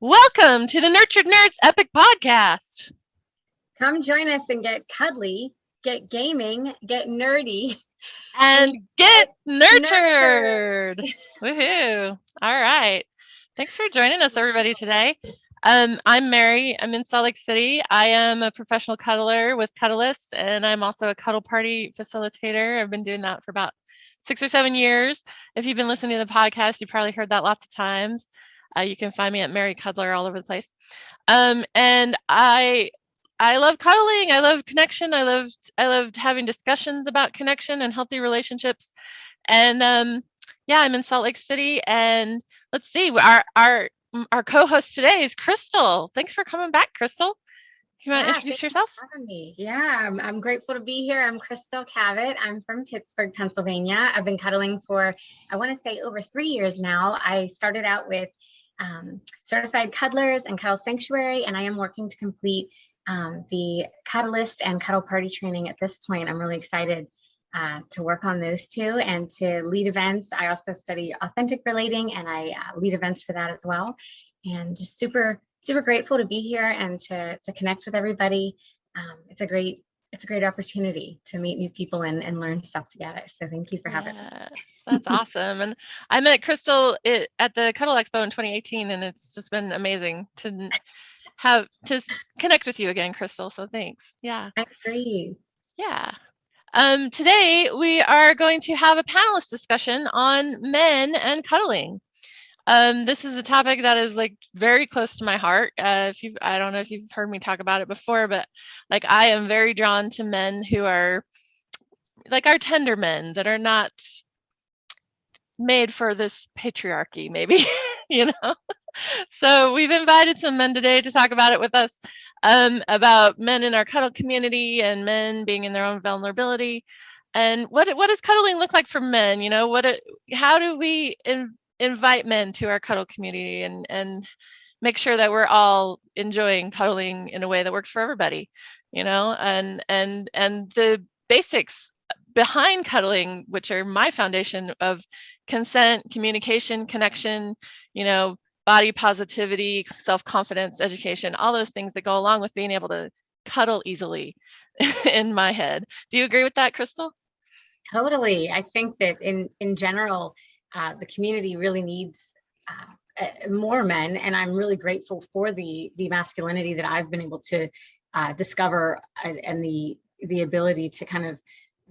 Welcome to the Nurtured Nerds Epic Podcast. Come join us and get cuddly, get gaming, get nerdy, and get nurtured. Woohoo. All right. Thanks for joining us, everybody, today. I'm Mary. I'm in Salt Lake City. I am a professional cuddler with Cuddlist, and I'm also a cuddle party facilitator. I've been doing that for about 6 or 7 years. If you've been listening to the podcast, you've probably heard that lots of times. You can find me at Mary Cuddler all over the place. And I love cuddling. I love connection. I loved having discussions about connection and healthy relationships. And yeah, I'm in Salt Lake City. And let's see, our co-host today is Crystal. Thanks for coming back, Crystal. You want to introduce yourself? Thanks for having me. Yeah, I'm grateful to be here. I'm Crystal Cavitt. I'm from Pittsburgh, Pennsylvania. I've been cuddling for, I want to say, over 3 years now. I started out with certified cuddlers and cuddle sanctuary, and I am working to complete the Cuddlist and cuddle party training at this point. I'm really excited to work on those two and to lead events. I also study authentic relating, and I lead events for that as well. And just super grateful to be here and to connect with everybody. It's a great opportunity to meet new people and learn stuff together. So thank you for having me. That's awesome. And I met Crystal at the Cuddle Expo in 2018, and it's just been amazing to connect with you again, Crystal. So thanks. Yeah. I agree. Yeah. Today we are going to have a panelist discussion on men and cuddling. This is a topic that is like very close to my heart. I don't know if you've heard me talk about it before, but like I am very drawn to men who are like our tender men that are not made for this patriarchy, maybe, you know? So we've invited some men today to talk about it with us, about men in our cuddle community and men being in their own vulnerability. And what does cuddling look like for men? You know, how do we invite men to our cuddle community and make sure that we're all enjoying cuddling in a way that works for everybody, you know, and the basics behind cuddling, which are my foundation of consent, communication, connection, you know, body positivity, self-confidence, education, all those things that go along with being able to cuddle easily in my head. Do you agree with that, Crystal? Totally. I think that in general, the community really needs more men, and I'm really grateful for the masculinity that I've been able to discover, and the ability to kind of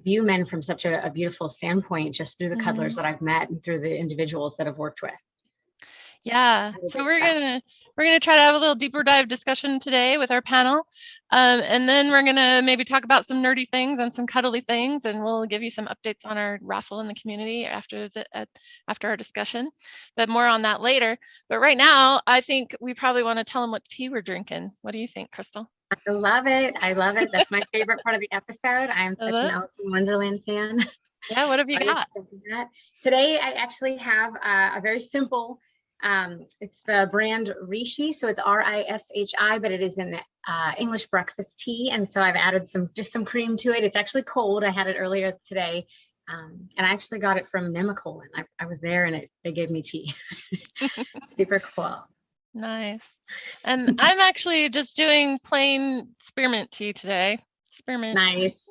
view men from such a beautiful standpoint just through the cuddlers that I've met and through the individuals that I've worked with. Yeah, so we're gonna try to have a little deeper dive discussion today with our panel, and then we're gonna maybe talk about some nerdy things and some cuddly things, and we'll give you some updates on our raffle in the community after our discussion, but more on that later. But right now, I think we probably want to tell them what tea we're drinking. What do you think, Crystal? I love it. That's my favorite part of the episode. I'm such an Alice in Wonderland fan. Yeah, what have you got? Today, I actually have a very simple. It's the brand Rishi, so it's Rishi, but it is an English breakfast tea, and so I've added some cream to it. It's actually cold. I had it earlier today, and I actually got it from Nemacolin. I was there, and they gave me tea. Super cool. Nice. And I'm actually just doing plain spearmint tea today. Spearmint. Nice.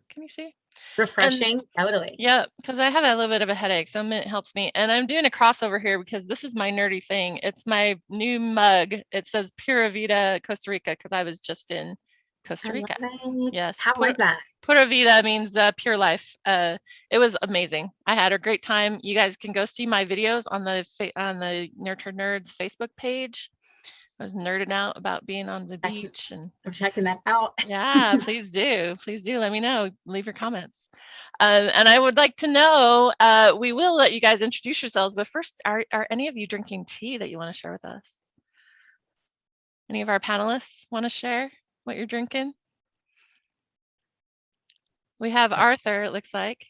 Can you see? Refreshing. Totally. Yeah, because I have a little bit of a headache, so mint helps me. And I'm doing a crossover here because this is my nerdy thing. It's my new mug. It says Pura Vida Costa Rica because I was just in Costa Rica. Yes. How was that? Pura Vida means pure life. It was amazing. I had a great time. You guys can go see my videos on the Nurtured Nerds Facebook page. I was nerding out about being on the beach, and I'm checking that out. Yeah, please do. Please do. Let me know. Leave your comments. And I would like to know, we will let you guys introduce yourselves, but first, are any of you drinking tea that you want to share with us? Any of our panelists want to share what you're drinking? We have Arthur, it looks like.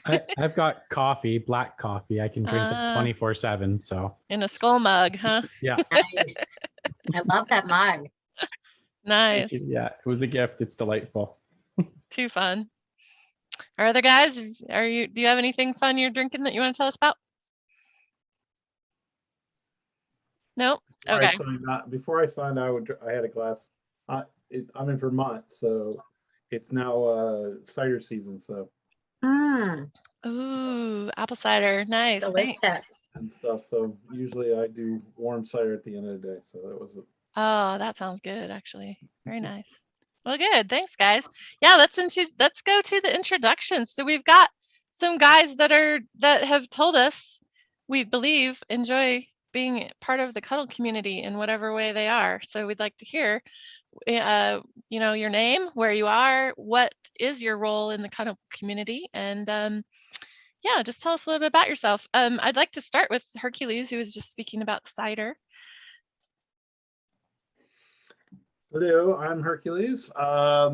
I've got coffee, black coffee. I can drink it 24/7. So in a skull mug, huh? Yeah. Nice. I love that mug. Nice. Yeah, it was a gift. It's delightful. Too fun. Our other guys, do you have anything fun you're drinking that you want to tell us about? Nope. Before Okay. before I signed, I had a glass. I'm in Vermont, so it's now cider season. So Mm, Ooh, apple cider. Nice. delicious. Thanks. and stuff. So usually I do warm cider at the end of the day. So that was it. Oh, that sounds good, actually. Very nice. Well, good. Thanks, guys. Yeah, let's go to the introduction. So we've got some guys that have told us we believe enjoy being part of the cuddle community in whatever way they are. So we'd like to hear, your name, where you are, what is your role in the cuddle community, and yeah, just tell us a little bit about yourself. I'd like to start with Hercules, who was just speaking about cider. Hello, I'm Hercules. I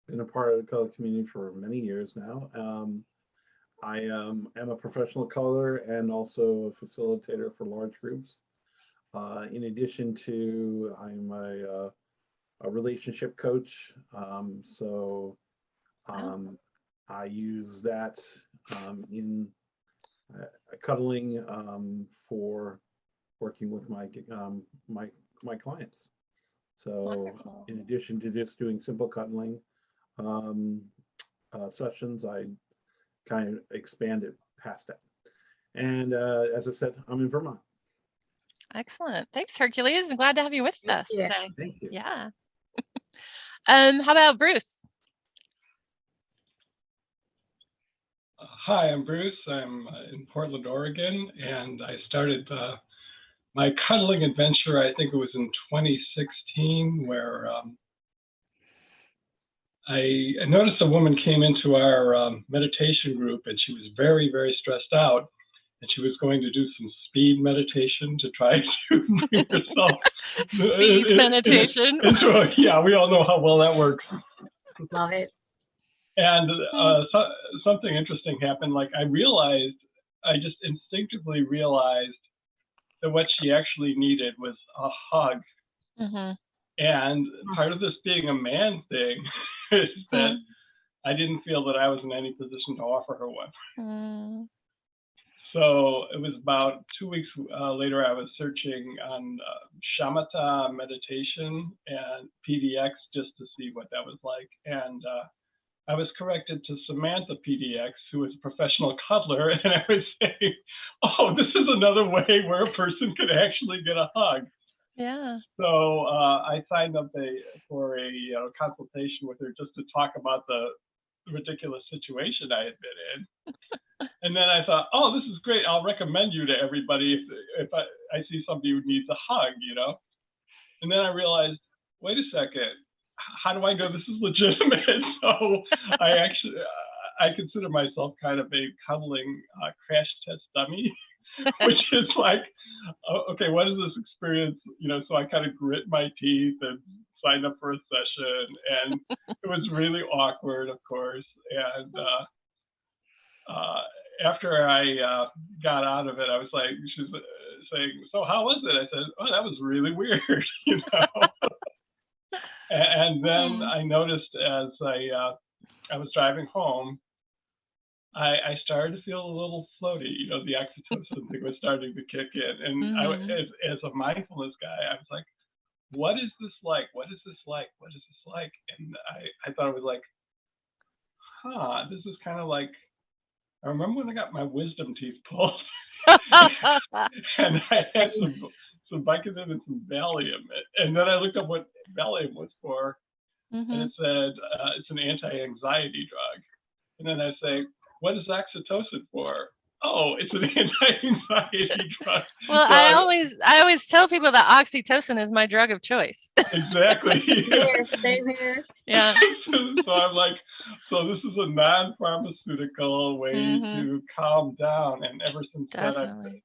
been a part of the color community for many years now. I am a professional color and also a facilitator for large groups. In addition to, I'm a relationship coach. I use that in cuddling for working with my clients. So Wonderful. in addition to just doing simple cuddling sessions, I kind of expanded past that. And as I said, I'm in Vermont. Excellent. Thanks, Hercules. I'm glad to have you with Thank us you. today. Thank you. Yeah. How about Bruce? Hi, I'm Bruce. I'm in Portland, Oregon, and I started my cuddling adventure, I think it was in 2016, where I noticed a woman came into our meditation group, and she was very, very stressed out, and she was going to do some speed meditation to try to bring herself Speed meditation. yeah, we all know how well that works. Love it. And something interesting happened. Like I just instinctively realized that what she actually needed was a hug. Mm-hmm. And part of this being a man thing is that I didn't feel that I was in any position to offer her one. Mm. So it was about 2 weeks later, I was searching on shamatha meditation and PDX just to see what that was like. And I was corrected to Samantha PDX, who is a professional cuddler, and I was saying, oh, this is another way where a person could actually get a hug. Yeah. So I signed up for a consultation with her just to talk about the ridiculous situation I had been in. And then I thought, oh, this is great. I'll recommend you to everybody if I see somebody who needs a hug, And then I realized, wait a second. How do I know this is legitimate? So I consider myself kind of a cuddling crash test dummy, which is like, okay, what is this experience? So I kind of grit my teeth and signed up for a session, and it was really awkward, of course. And after I got out of it, I was like, she was saying, so how was it? I said, oh, that was really weird, And then I noticed as I was driving home, I started to feel a little floaty. The oxytocin thing was starting to kick in. And as a mindfulness guy, I was like, what is this like? What is this like? What is this like? And I thought it was like, this is kind of like, I remember when I got my wisdom teeth pulled and I had some Vicodin and some Valium. And then I looked up what Valium was for, and it said it's an anti-anxiety drug. And then I say, what is oxytocin for? Oh, it's an anti-anxiety drug. Well, So I always tell people that oxytocin is my drug of choice. Exactly. Same here. Yeah. So I'm like, so this is a non-pharmaceutical way to calm down. And ever since Definitely. then,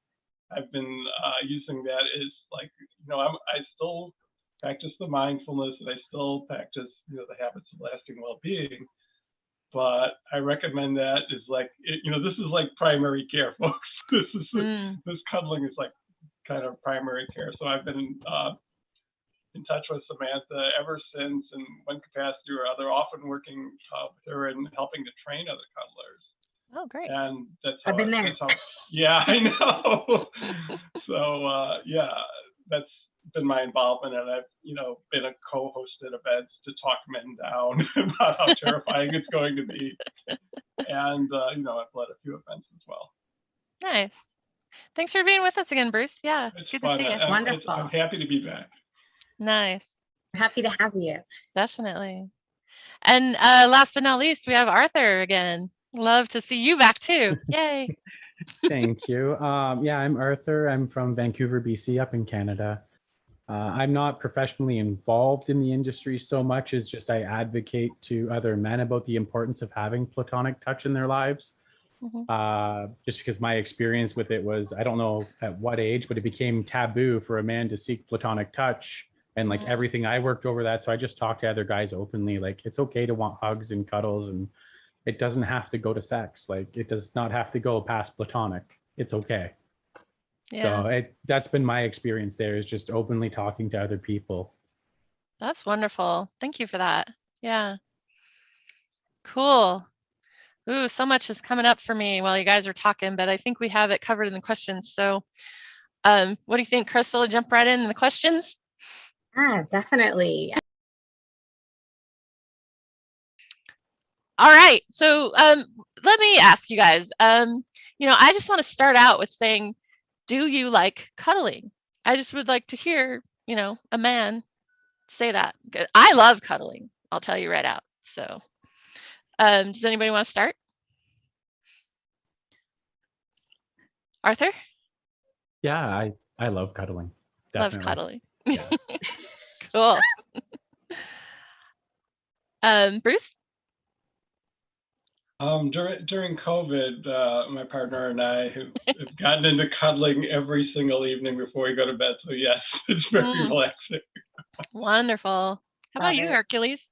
I've been using that as like, I still practice the mindfulness, and I still practice, the habits of lasting well-being. But I recommend that as like, this is like primary care, folks. This cuddling is like kind of primary care. So I've been in touch with Samantha ever since, in one capacity or other, often working with her and helping to train other cuddlers. Oh, great. And that's I've how, been there. that's how, yeah, I know. So, yeah, that's been my involvement. And I've, been a co-host at events to talk men down about how terrifying it's going to be. And, I've led a few events as well. Nice. Thanks for being with us again, Bruce. Yeah, it's good fun. to see you. It's wonderful. I'm happy to be back. Nice. Happy to have you. Definitely. And last but not least, we have Arthur again. Love to see you back too. Yay. Thank you. Yeah, I'm Arthur. I'm from Vancouver, BC, up in Canada. I'm not professionally involved in the industry so much as just I advocate to other men about the importance of having platonic touch in their lives. Just because my experience with it was, I don't know at what age, but it became taboo for a man to seek platonic touch. And like everything, I worked over that. So I just talked to other guys openly, like it's okay to want hugs and cuddles, and it doesn't have to go to sex. Like it does not have to go past platonic. It's okay. Yeah. So that's been my experience there, is just openly talking to other people. That's wonderful. Thank you for that. Yeah. Cool. Ooh, so much is coming up for me while you guys are talking, but I think we have it covered in the questions. So what do you think, Crystal? Jump right in the questions? Definitely. All right. So let me ask you guys, I just want to start out with saying, do you like cuddling? I just would like to hear, a man say that. I love cuddling. I'll tell you right out. So does anybody want to start? Arthur? Yeah, I love cuddling. Definitely. Love cuddling. Yeah. Cool. Bruce? During COVID, my partner and I have gotten into cuddling every single evening before we go to bed. So yes, it's very relaxing. Wonderful. How about you, Hercules?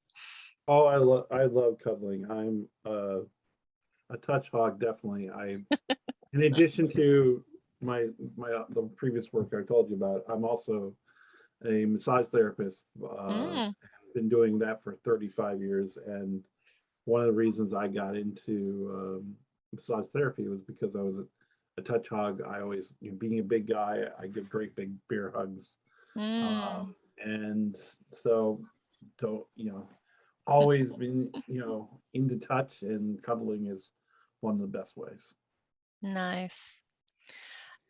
Oh, I love cuddling. I'm a touch hog, definitely. In addition to the previous work I told you about, I'm also a massage therapist. Been doing that for 35 years, and one of the reasons I got into massage therapy was because I was a touch hog. I always, being a big guy, I give great big bear hugs, and so always been into touch, and cuddling is one of the best ways. Nice.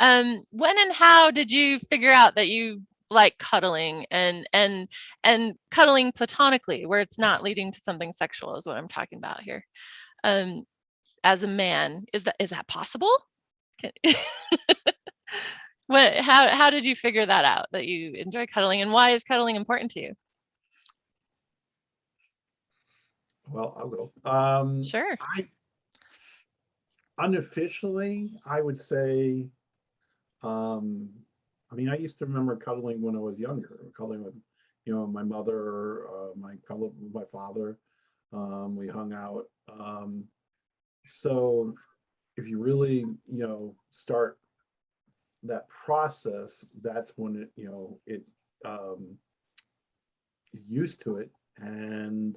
When and how did you figure out that you like cuddling and cuddling platonically, where it's not leading to something sexual, is what I'm talking about here? As a man, is that possible? How did you figure that out, that you enjoy cuddling, and why is cuddling important to you? Well, I'll go. Sure. Unofficially, I would say, I used to remember cuddling when I was younger, cuddling with, my mother, cuddle with my father. We hung out. So if you really, start that process, that's when it used to it. And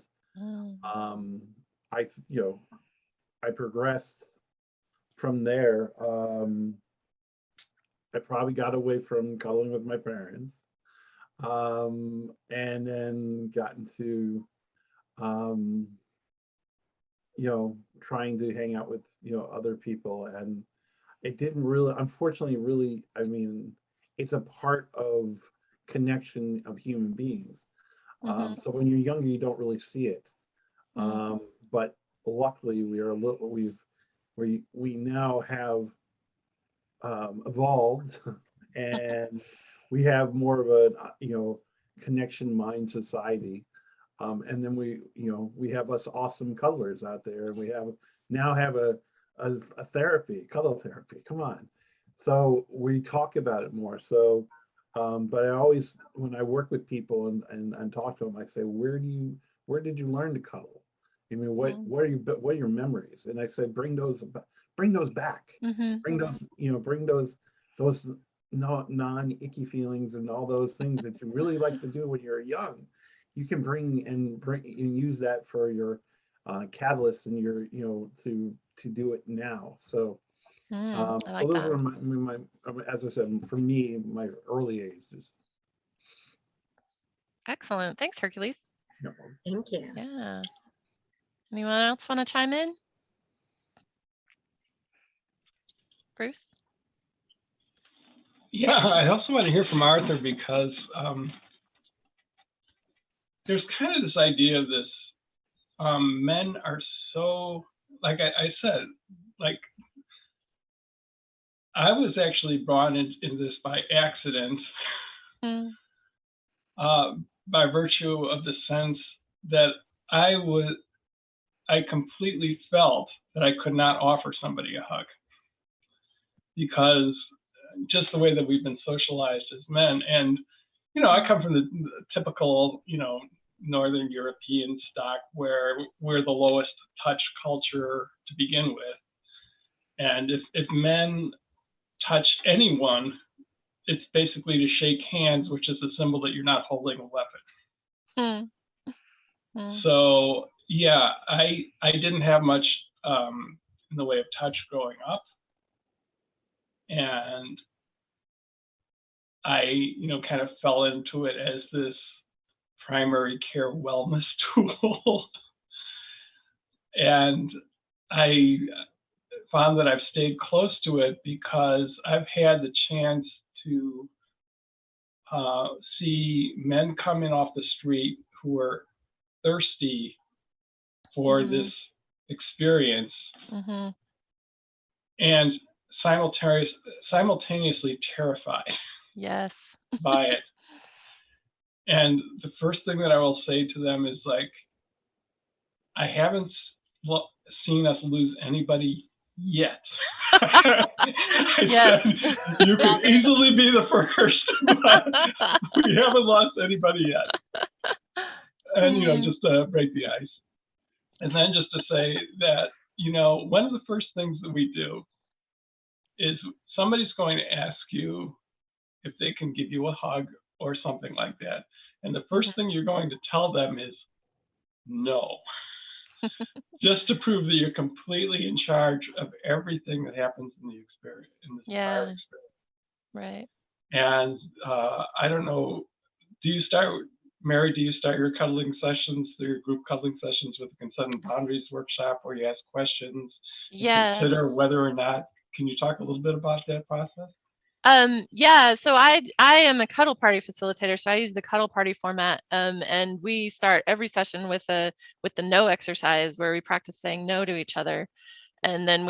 I progressed from there. I probably got away from cuddling with my parents, and then got into trying to hang out with other people, and it didn't really, unfortunately, it's a part of connection of human beings. So when you're younger, you don't really see it, but luckily we now have evolved, and we have more of a connection mind society, and then we have us awesome cuddlers out there, and we now have a cuddle therapy. Come on, so we talk about it more. So, but I always, when I work with people and talk to them, I say, where did you learn to cuddle? What are your memories? And I said, bring those back. Bring those non-icky feelings and all those things that you really like to do when you're young. You can bring and use that for your catalyst in your, to do it now. So, I so like those that. were my, as I said, for me, my early ages. Excellent. Thanks, Hercules. Yep. Thank you. Yeah. Anyone else want to chime in? Bruce? Yeah, I also want to hear from Arthur because there's kind of this idea of this, men are so, like I said, like I was actually brought into this by accident, by virtue of the sense that I completely felt that I could not offer somebody a hug because just the way that we've been socialized as men. And, I come from the typical, Northern European stock where we're the lowest touch culture to begin with. And if men touch anyone, it's basically to shake hands, which is a symbol that you're not holding a weapon. So yeah, I didn't have much in the way of touch growing up. And I, kind of fell into it as this primary care wellness tool. And I found that I've stayed close to it because I've had the chance to see men come in off the street who are thirsty for this experience and simultaneously terrified by it. And the first thing that I will say to them is like, I haven't seen us lose anybody yet. Yes. Said, you could easily be the first, but we haven't lost anybody yet. And, just to break the ice. And then just to say that, one of the first things that we do is somebody's going to ask you if they can give you a hug or something like that. And the first thing you're going to tell them is no. Just to prove that you're completely in charge of everything that happens in the experience, in this entire experience. Right. And I don't know, Mary, do you start your cuddling sessions, your group cuddling sessions with the Consent and Boundaries workshop where you ask questions and consider whether or not, can you talk a little bit about that process? Yeah, so I am a cuddle party facilitator, so I use the cuddle party format, and we start every session with the no exercise where we practice saying no to each other, and then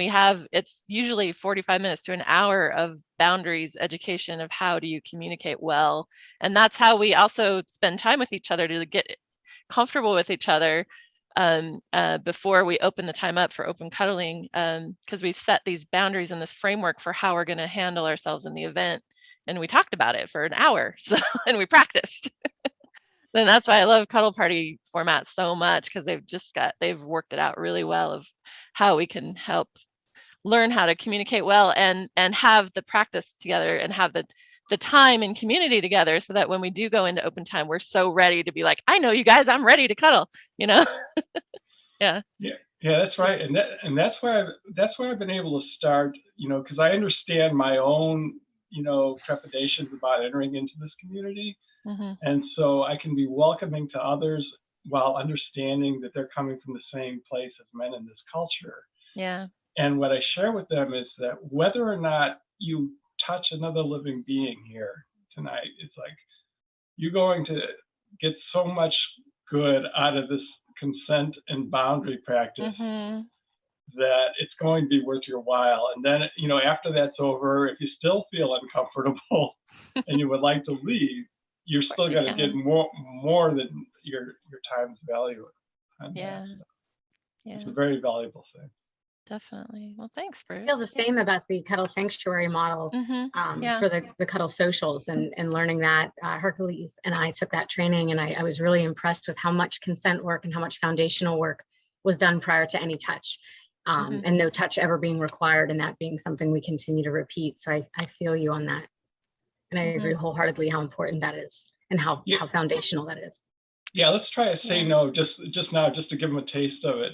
it's usually 45 minutes to an hour of boundaries education of how do you communicate well, and that's how we also spend time with each other to get comfortable with each other before we open the time up for open cuddling, because we've set these boundaries and this framework for how we're going to handle ourselves in the event. And we talked about it for an hour, and we practiced. Then that's why I love cuddle party format so much, because they've worked it out really well of how we can help learn how to communicate well and have the practice together and have the time and community together, so that when we do go into open time, we're so ready to be like, I know you guys, I'm ready to cuddle, Yeah. Yeah, that's right. And that's why I've been able to start, because I understand my own, trepidations about entering into this community. And so I can be welcoming to others while understanding that they're coming from the same place as men in this culture. Yeah. And what I share with them is that whether or not you touch another living being here tonight, it's like you're going to get so much good out of this consent and boundary practice that it's going to be worth your while. And then, after that's over, if you still feel uncomfortable and you would like to leave, you're still going to get more than your time's value. Yeah. Yeah. It's a very valuable thing. Definitely. Well, thanks, Bruce. I feel the same about the Cuddle Sanctuary model for the Cuddle Socials and learning that. Hercules and I took that training, and I was really impressed with how much consent work and how much foundational work was done prior to any touch, and no touch ever being required, and that being something we continue to repeat. So I feel you on that. And I agree wholeheartedly how important that is and how foundational that is. Yeah, let's try a say no just now, just to give them a taste of it.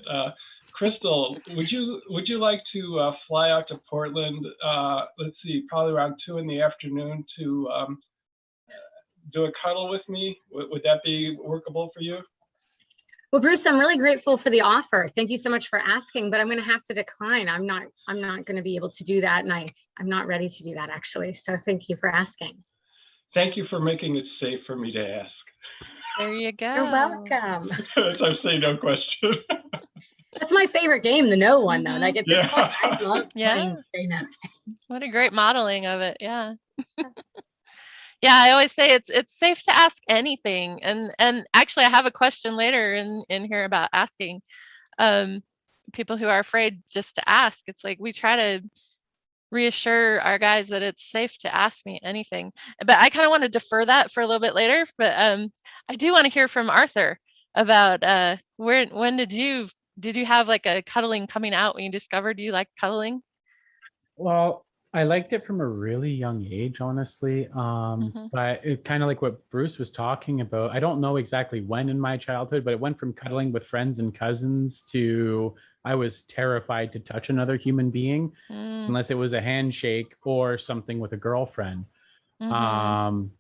Crystal, would you like to fly out to Portland? Let's see, probably around 2 in the afternoon to do a cuddle with me. Would that be workable for you? Well, Bruce, I'm really grateful for the offer. Thank you so much for asking, but I'm going to have to decline. I'm not going to be able to do that, and I'm not ready to do that actually. So thank you for asking. Thank you for making it safe for me to ask. There you go. You're welcome. That's our say no question. That's my favorite game, the no one though. Like at this point, I love playing say no. What a great modeling of it. Yeah. Yeah, I always say it's safe to ask anything. And actually I have a question later in here about asking people who are afraid just to ask. It's like we try to reassure our guys that it's safe to ask me anything. But I kind of want to defer that for a little bit later. But I do want to hear from Arthur about when did you have like a cuddling coming out when you discovered you liked cuddling? Well, I liked it from a really young age, honestly. But it kind of like what Bruce was talking about. I don't know exactly when in my childhood, but it went from cuddling with friends and cousins to I was terrified to touch another human being unless it was a handshake or something with a girlfriend. And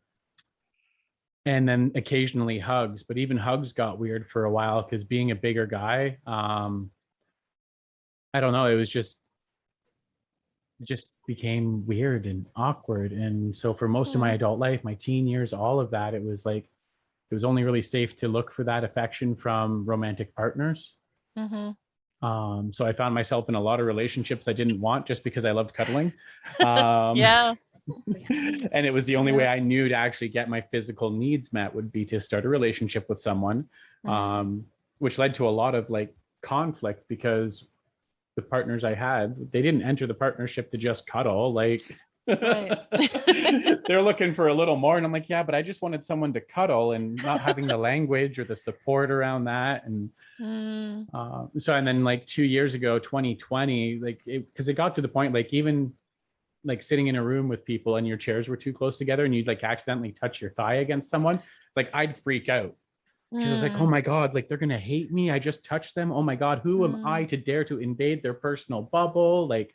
then occasionally hugs, but even hugs got weird for a while because being a bigger guy, I don't know, it just became weird and awkward. And so for most of my adult life, my teen years, all of that, it was like it was only really safe to look for that affection from romantic partners. So I found myself in a lot of relationships I didn't want just because I loved cuddling. Yeah. And it was the only way I knew to actually get my physical needs met would be to start a relationship with someone, which led to a lot of like conflict because the partners I had, they didn't enter the partnership to just cuddle. Like they're looking for a little more. And I'm like, yeah, but I just wanted someone to cuddle, and not having the language or the support around that. And so, and then like 2 years ago, 2020, like, because it got to the point, like even like sitting in a room with people and your chairs were too close together and you'd like accidentally touch your thigh against someone, like I'd freak out. Because I was like, oh my God, like they're going to hate me. I just touched them. Oh my God, who am I to dare to invade their personal bubble? Like,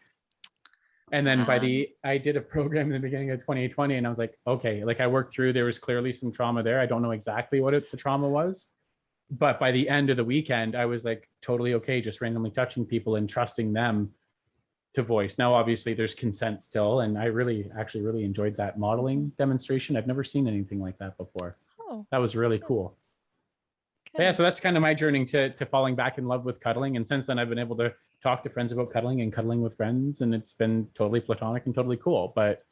and then I did a program in the beginning of 2020 and I was like, okay, like I worked through, there was clearly some trauma there. I don't know exactly what the trauma was. But by the end of the weekend, I was like totally okay just randomly touching people and trusting them to voice. Now, obviously there's consent still. And I actually really enjoyed that modeling demonstration. I've never seen anything like that before. That was really cool. Yeah, so that's kind of my journey to falling back in love with cuddling. And since then, I've been able to talk to friends about cuddling and cuddling with friends. And it's been totally platonic and totally cool. But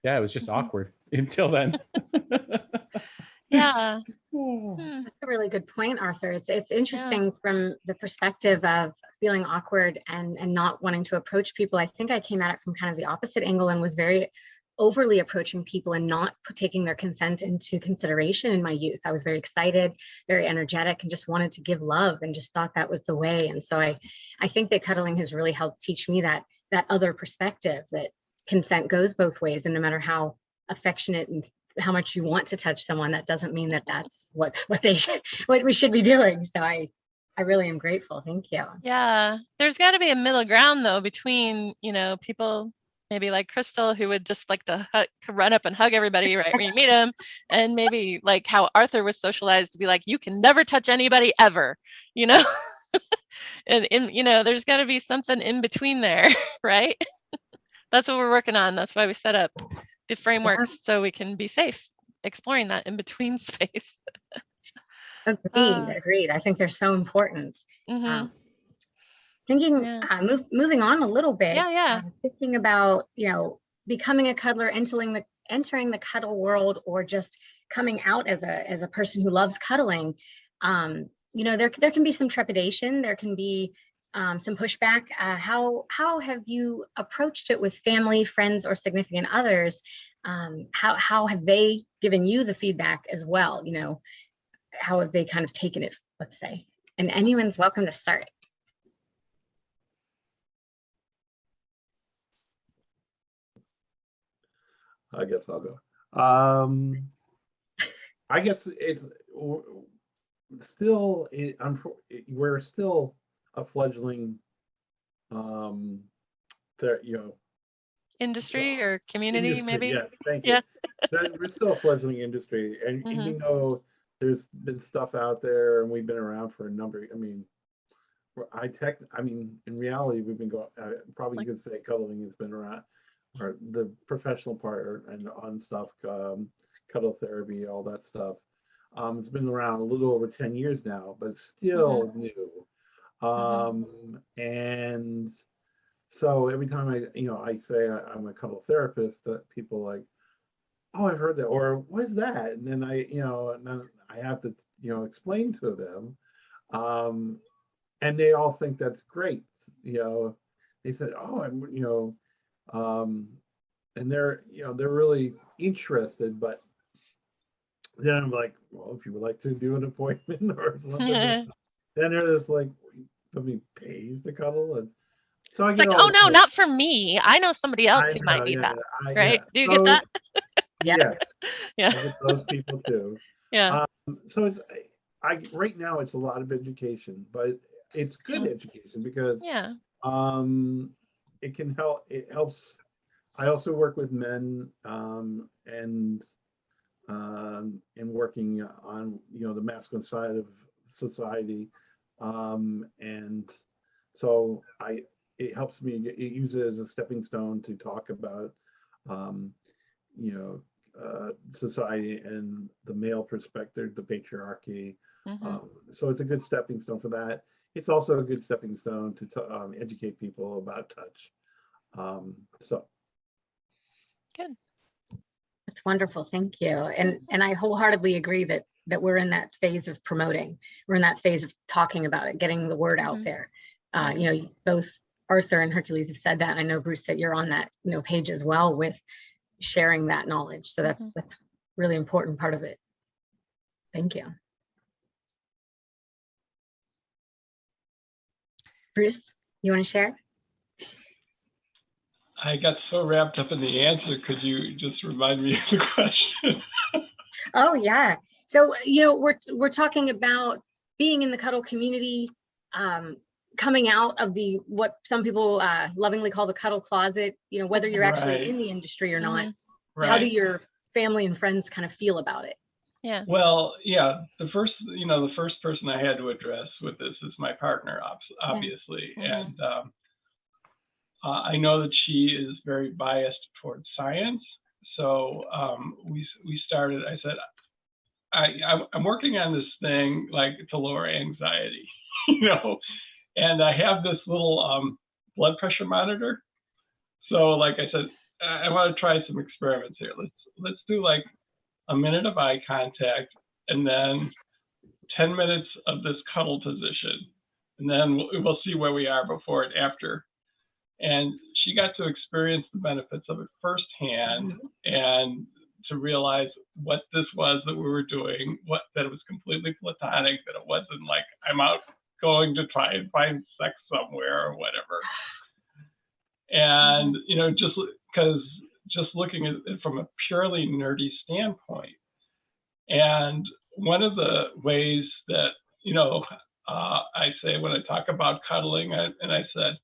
yeah, it was just awkward until then. Yeah. That's a really good point, Arthur. It's interesting from the perspective of feeling awkward and not wanting to approach people. I think I came at it from kind of the opposite angle and was very overly approaching people and not taking their consent into consideration in my youth. I was very excited, very energetic, and just wanted to give love and just thought that was the way. And so I think that cuddling has really helped teach me that other perspective, that consent goes both ways. And no matter how affectionate and how much you want to touch someone, that doesn't mean that that's what we should be doing. So I really am grateful. Thank you. Yeah. There's got to be a middle ground though between, people maybe like Crystal who would just like to run up and hug everybody right when you meet them, and maybe like how Arthur was socialized to be like, you can never touch anybody ever, and there's got to be something in between there, right? That's what we're working on. That's why we set up the frameworks so we can be safe exploring that in between space. Agreed. I think they're so important. Moving on a little bit, thinking about, becoming a cuddler, entering the cuddle world, or just coming out as a person who loves cuddling. There can be some trepidation. There can be some pushback. How have you approached it with family, friends, or significant others? How have they given you the feedback as well? How have they kind of taken it, let's say? And anyone's welcome to start. I guess I'll go. I guess still, we're still a fledgling, there, Industry or community, industry. maybe? Yes, thank you. Yeah. We're still a fledgling industry, and Mhm. even though there's been stuff out there, and we've been around for a number. I mean, in reality, we've been going. Probably Like- could say cuddling has been around, or the professional part, and on stuff, cuddle therapy, all that stuff. It's been around a little over 10 years now, but it's still new. And so every time I say I'm a cuddle therapist, that people like, oh, I've heard that, or what is that? And then and then I have to, explain to them. And they all think that's great. They said, oh, and they're really interested, but then I'm like, well, if you would like to do an appointment or something, then they're just like, somebody pays to cuddle, and so I It's get like, all oh the no, not for me. I know somebody else I who might know, need yeah, that. yeah, Right? Do you So get that? Yeah. yes, Yeah. I get those people too. Yeah. So it's right now it's a lot of education, but it's good education because Yeah. it can help. It helps. I also work with men, and working on the masculine side of society, and so it helps me use it as a stepping stone to talk about you know society and the male perspective, the patriarchy. So it's a good stepping stone for that. It's also a good stepping stone to educate people about touch. So Good. That's wonderful. Thank you. And I wholeheartedly agree that we're in that phase of promoting. We're in that phase of talking about it, getting the word out there. Both Arthur and Hercules have said that. I know, Bruce, that you're on that page as well with sharing that knowledge. So that's really important part of it. Thank you. Bruce, you want to share? I got so wrapped up in the answer. Could you just remind me of the question? Oh yeah. So we're talking about being in the cuddle community, coming out of what some people lovingly call the cuddle closet. Whether you're actually in the industry or not. Right. How do your family and friends kind of feel about it? Yeah. Well, yeah. The first person I had to address with this is my partner, obviously, and I know that she is very biased towards science. So we started. I said, I'm working on this thing like to lower anxiety, and I have this little blood pressure monitor. So like I said, I want to try some experiments here. Let's do like a minute of eye contact and then 10 minutes of this cuddle position, and then we'll see where we are before and after. And she got to experience the benefits of it firsthand and to realize what this was that we were doing, that it was completely platonic, that it wasn't like I'm out going to try and find sex somewhere or whatever. And, just looking at it from a purely nerdy standpoint. And one of the ways that, I say when I talk about cuddling, and I said,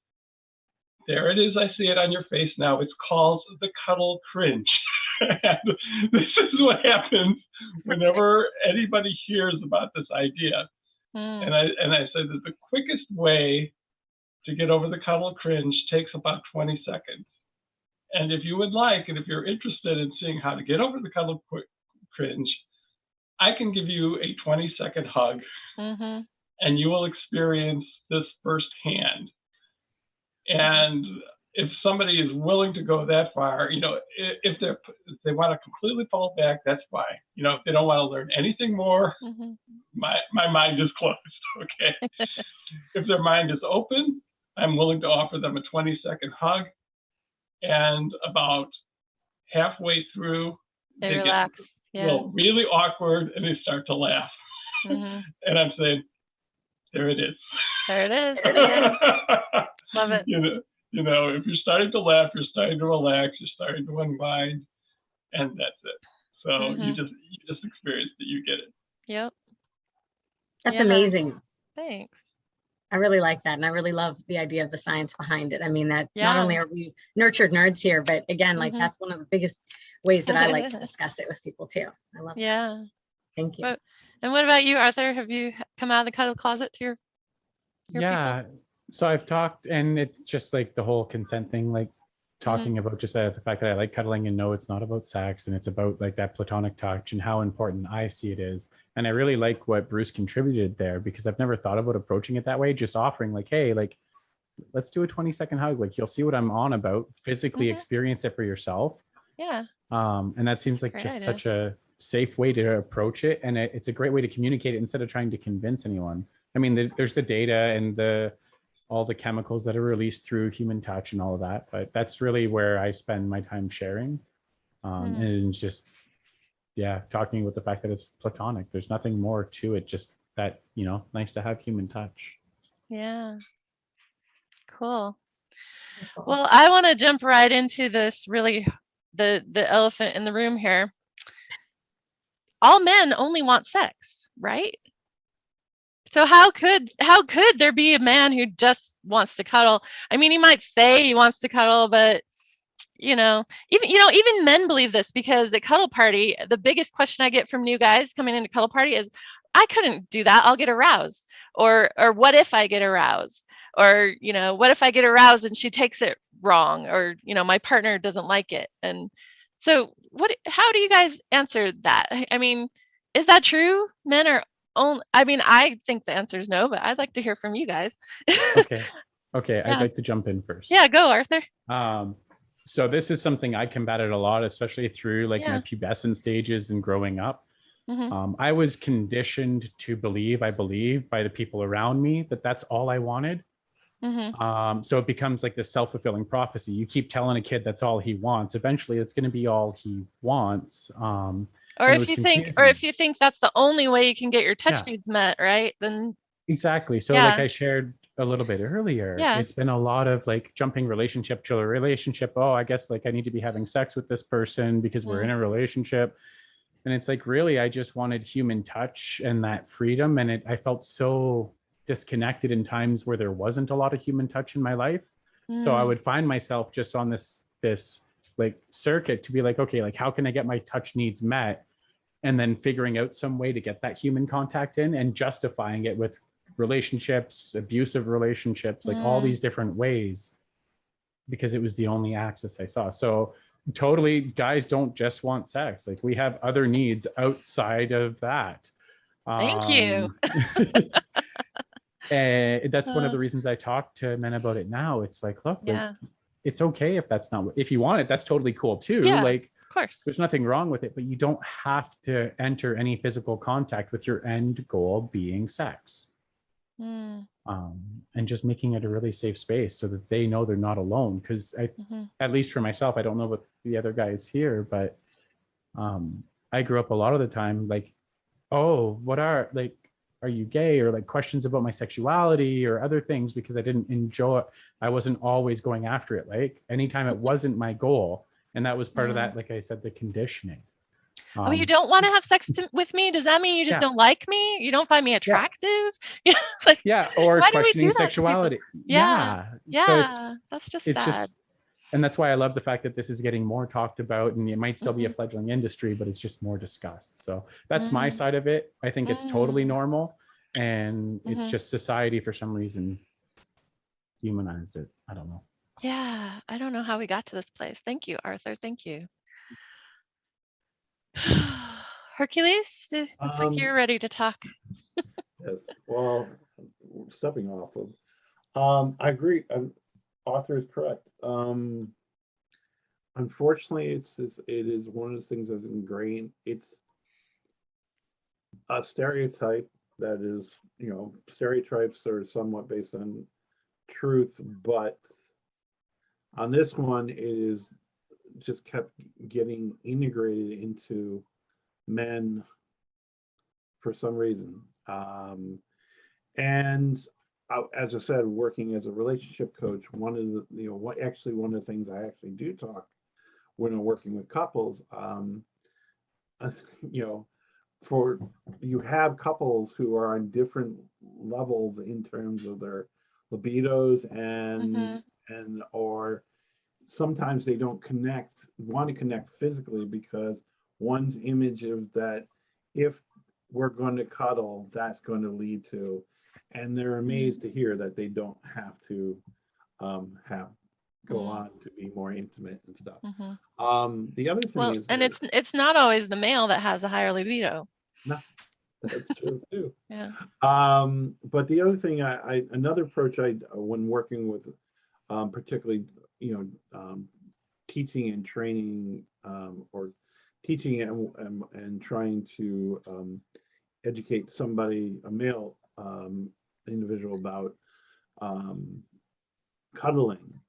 there it is. I see it on your face now. It's called the cuddle cringe. And this is what happens whenever anybody hears about this idea. And I said that the quickest way to get over the cuddle cringe takes about 20 seconds. And if you would like, and if you're interested in seeing how to get over the cuddle cringe, I can give you a 20-second hug, and you will experience this firsthand. And if somebody is willing to go that far, if they want to completely fall back, that's fine. If they don't want to learn anything more, my mind is closed. Okay. If their mind is open, I'm willing to offer them a 20-second hug. And about halfway through, they relax. Feel really awkward and they start to laugh. And I'm saying, there it is. There it is. Yeah. Love it. If you're starting to laugh, you're starting to relax, you're starting to unwind, and that's it. So you just experienced it, you get it. Yep. That's Yeah. amazing. Thanks. I really like that. And I really love the idea of the science behind it. I mean, that not Yeah. only are we nurtured nerds here, but again, like Mhm. that's one of the biggest ways that I like to discuss it with people too. I love that. Yeah. Thank you. And what about you, Arthur? Have you come out of the cuddle closet to your people? Yeah. So I've talked, and it's just like the whole consent thing, like talking about just the fact that I like cuddling, and no, it's not about sex, and it's about like that platonic touch and how important I see it is. And I really like what Bruce contributed there, because I've never thought about approaching it that way, just offering like, hey, like, let's do a 20-second hug. Like, you'll see what I'm on about. Physically experience it for yourself. Yeah. And that seems like Great just idea. such a safe way to approach it. And it's a great way to communicate it instead of trying to convince anyone. I mean, there's the data and all the chemicals that are released through human touch and all of that, but that's really where I spend my time sharing. And just, yeah, talking about the fact that it's platonic. There's nothing more to it, just that, nice to have human touch. Yeah. Cool. Well, I want to jump right into this, really, the elephant in the room here. All men only want sex, right? So how could there be a man who just wants to cuddle? I mean, he might say he wants to cuddle, but even men believe this, because at Cuddle Party, the biggest question I get from new guys coming into Cuddle Party is, I couldn't do that. I'll get aroused. Or what if I get aroused? Or, what if I get aroused and she takes it wrong? Or, my partner doesn't like it. And so how do you guys answer that? I mean, is that true? Men are only, I mean, I think the answer is no, but I'd like to hear from you guys. Okay. Yeah. I'd like to jump in first. Yeah, go, Arthur. So this is something I combated a lot, especially through like my pubescent stages and growing up. I was conditioned to believe by the people around me that that's all I wanted. So it becomes like this self-fulfilling prophecy. You keep telling a kid that's all he wants, eventually it's going to be all he wants. Or if you think that's the only way you can get your touch needs met, right? Then exactly. So like I shared a little bit earlier, it's been a lot of like jumping relationship to a relationship. Oh, I guess like I need to be having sex with this person because we're in a relationship. And it's like, really, I just wanted human touch and that freedom. And I felt so disconnected in times where there wasn't a lot of human touch in my life. So I would find myself just on this like circuit to be like, okay, like how can I get my touch needs met? And then figuring out some way to get that human contact in and justifying it with relationships, abusive relationships, like all these different ways, because it was the only access I saw. So totally, guys don't just want sex. Like we have other needs outside of that. Thank you. And that's one of the reasons I talk to men about it now. It's like, look, like, it's okay if that's not, if you want it, that's totally cool too. Like, of course, there's nothing wrong with it, but you don't have to enter any physical contact with your end goal being sex. And just making it a really safe space so that they know they're not alone. Because at least for myself, I don't know what the other guys here, but I grew up a lot of the time like, oh, are you gay, or like questions about my sexuality or other things, because I didn't enjoy it. I wasn't always going after it. Like anytime it wasn't my goal. And that was part of that, like I said, the conditioning. Oh, you don't want to have sex with me? Does that mean you just don't like me? You don't find me attractive? Like, or why do we questioning do that sexuality. So that's just sad. And that's why I love the fact that this is getting more talked about, and it might still be a fledgling industry, but it's just more discussed. So that's my side of it. I think it's totally normal, and it's just society for some reason humanized it. I don't know. Yeah, I don't know how we got to this place. Thank you, Arthur. Thank you. Hercules, looks like you're ready to talk. Yes. Well, stepping off of, I agree. Author is correct. Unfortunately, it is one of those things that's ingrained. It's a stereotype that is, stereotypes are somewhat based on truth, but on this one, it is just kept getting integrated into men for some reason. And as I said, working as a relationship coach, one of the things I actually do talk when I'm working with couples, for you have couples who are on different levels in terms of their libidos and or sometimes they don't want to connect physically because one's image of that if we're going to cuddle, that's going to lead to, and they're amazed to hear that they don't have to have go on to be more intimate and stuff. The other thing is, and it's not always the male that has a higher libido. No, that's true too. Yeah. But the other thing, another approach when working with, particularly, teaching and training, or teaching and trying to educate somebody, a male individual, about cuddling,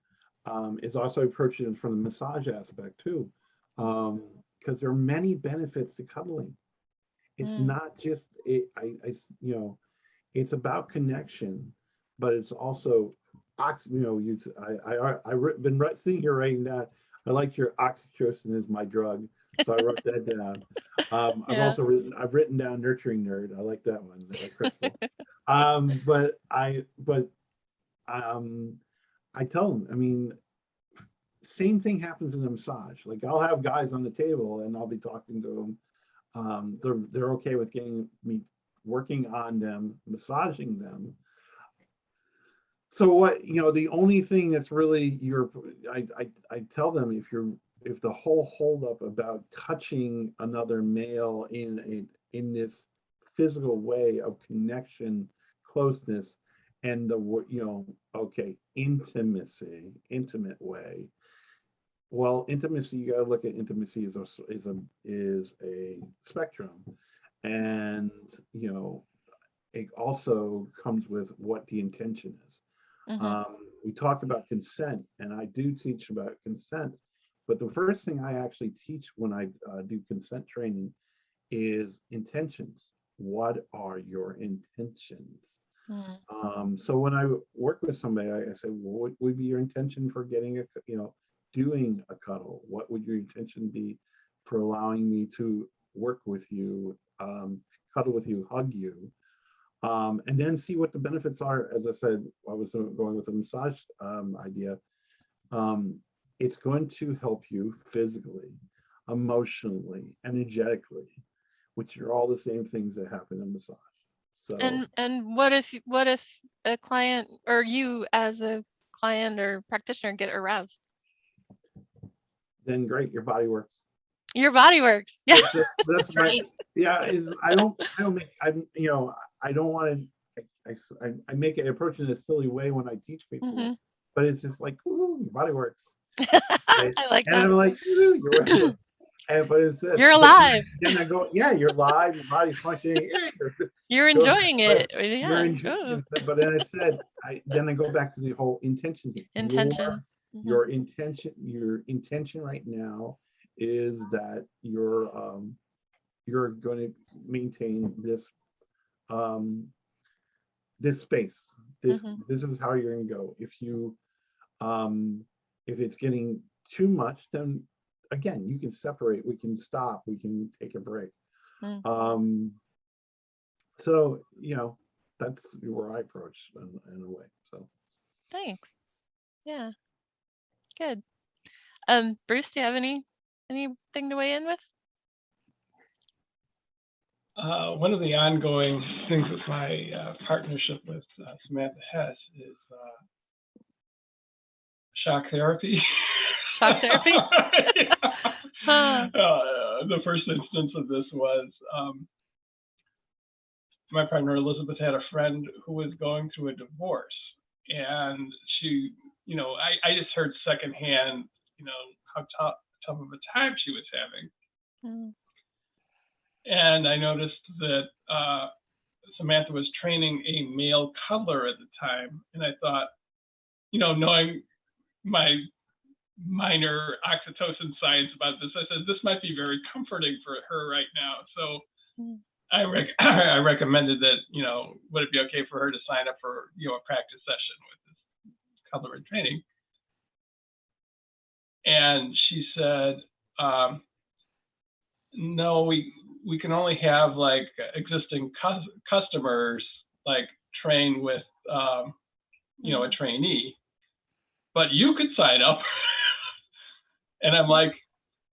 is also approaching it from the massage aspect too, because there are many benefits to cuddling. It's not just it's about connection, but it's also I've been sitting here writing down. I like your oxytocin is my drug, so I wrote that down. I've written down nurturing nerd. I like that one, Crystal. I tell them, same thing happens in a massage. Like I'll have guys on the table and I'll be talking to them. They're okay with getting me working on them, massaging them. So what, the only thing that's really I tell them, if the whole holdup about touching another male in this physical way of connection, closeness, and intimate way. Well, intimacy, you got to look at intimacy is a spectrum, and it also comes with what the intention is. We talk about consent, and I do teach about consent, but the first thing I actually teach when I do consent training is intentions. What are your intentions? So when I work with somebody, I say, well, what would be your intention for getting doing a cuddle? What would your intention be for allowing me to work with you, cuddle with you, hug you? And then see what the benefits are. As I said, I was going with the massage idea. It's going to help you physically, emotionally, energetically, which are all the same things that happen in massage. So, and what if a client or you as a client or practitioner get aroused? Then great, your body works. Your body works. Yeah. That's right. I don't want to. I make it approach in a silly way when I teach people, but it's just like, ooh, your body works. Right? I like that. And I'm like, ooh, you're right. But it's you're alive. Then I go, yeah, you're alive. Your body's functioning. Yeah, you're enjoying it. But then I said, then I go back to the whole intention thing. Intention. Your intention right now is that you're going to maintain this this space. This is how you're going to go. If it's getting too much, then again, you can separate. We can stop. We can take a break. So that's where I approach in a way. So thanks. Yeah, good. Bruce, do you have anything to weigh in with? One of the ongoing things with my partnership with Samantha Hess is shock therapy. Shock therapy? The first instance of this was my partner Elizabeth had a friend who was going through a divorce, and she, I just heard secondhand, how tough of a time she was having. And I noticed that Samantha was training a male cuddler at the time, and I thought, knowing my minor oxytocin science about this, I said, this might be very comforting for her right now. So I recommended that, would it be okay for her to sign up for, a practice session with this cuddler in training? And she said, no, we can only have like existing customers like train with you know, a trainee, but you could sign up. And I'm like,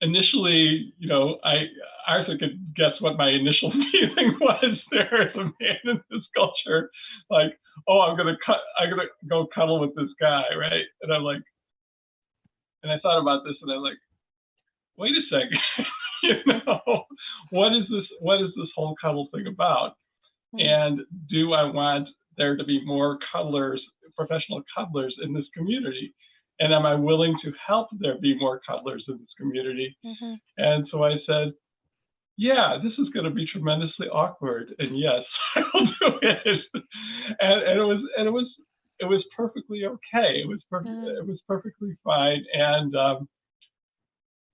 initially, you know, Arthur could guess what my initial feeling was there as a man in this culture. Like, oh, I'm gonna go cuddle with this guy, right? And I'm like, and I thought about this, and I'm like, wait a second, you know, what is this whole cuddle thing about? And do I want there to be more cuddlers, professional cuddlers in this community? And am I willing to help there be more cuddlers in this community? And so I said, yeah, this is going to be tremendously awkward, and yes, I will do it. And it was perfectly okay. It was perfectly fine. And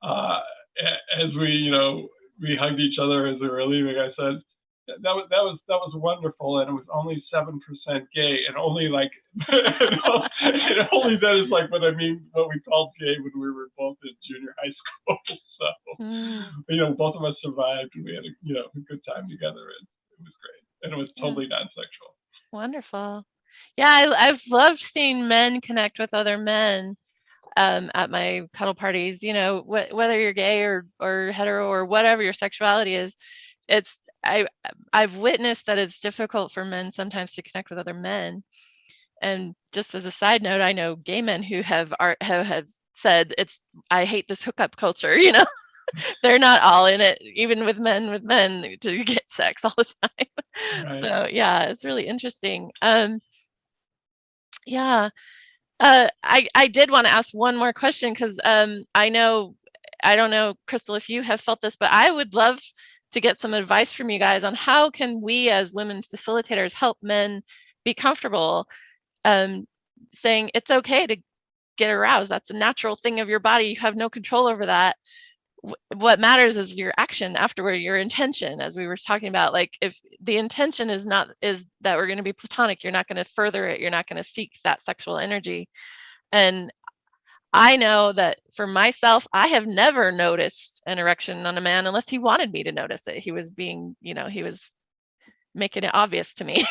as we, you know, we hugged each other as we were leaving, I said, that was wonderful, and it was only 7% gay, and only like and only that is like what we called gay when we were both in junior high school. So you know, both of us survived, and we had a good time together, and it was great, and it was totally non-sexual. Wonderful. Yeah, I've loved seeing men connect with other men at my cuddle parties. You know, whether you're gay or hetero or whatever your sexuality is, I've witnessed that it's difficult for men sometimes to connect with other men. And just as a side note, I know gay men who have said I hate this hookup culture. You know, they're not all in it, even with men to get sex all the time. Right. So yeah, it's really interesting. Yeah. I did want to ask one more question because I don't know, Crystal, if you have felt this, but I would love to get some advice from you guys on how can we as women facilitators help men be comfortable saying it's okay to get aroused. That's a natural thing of your body. You have no control over that. What matters is your action afterward, your intention, as we were talking about. Like, if the intention is that we're going to be platonic, you're not going to further it, you're not going to seek that sexual energy. And I know that for myself, I have never noticed an erection on a man unless he wanted me to notice it. He was being, he was making it obvious to me.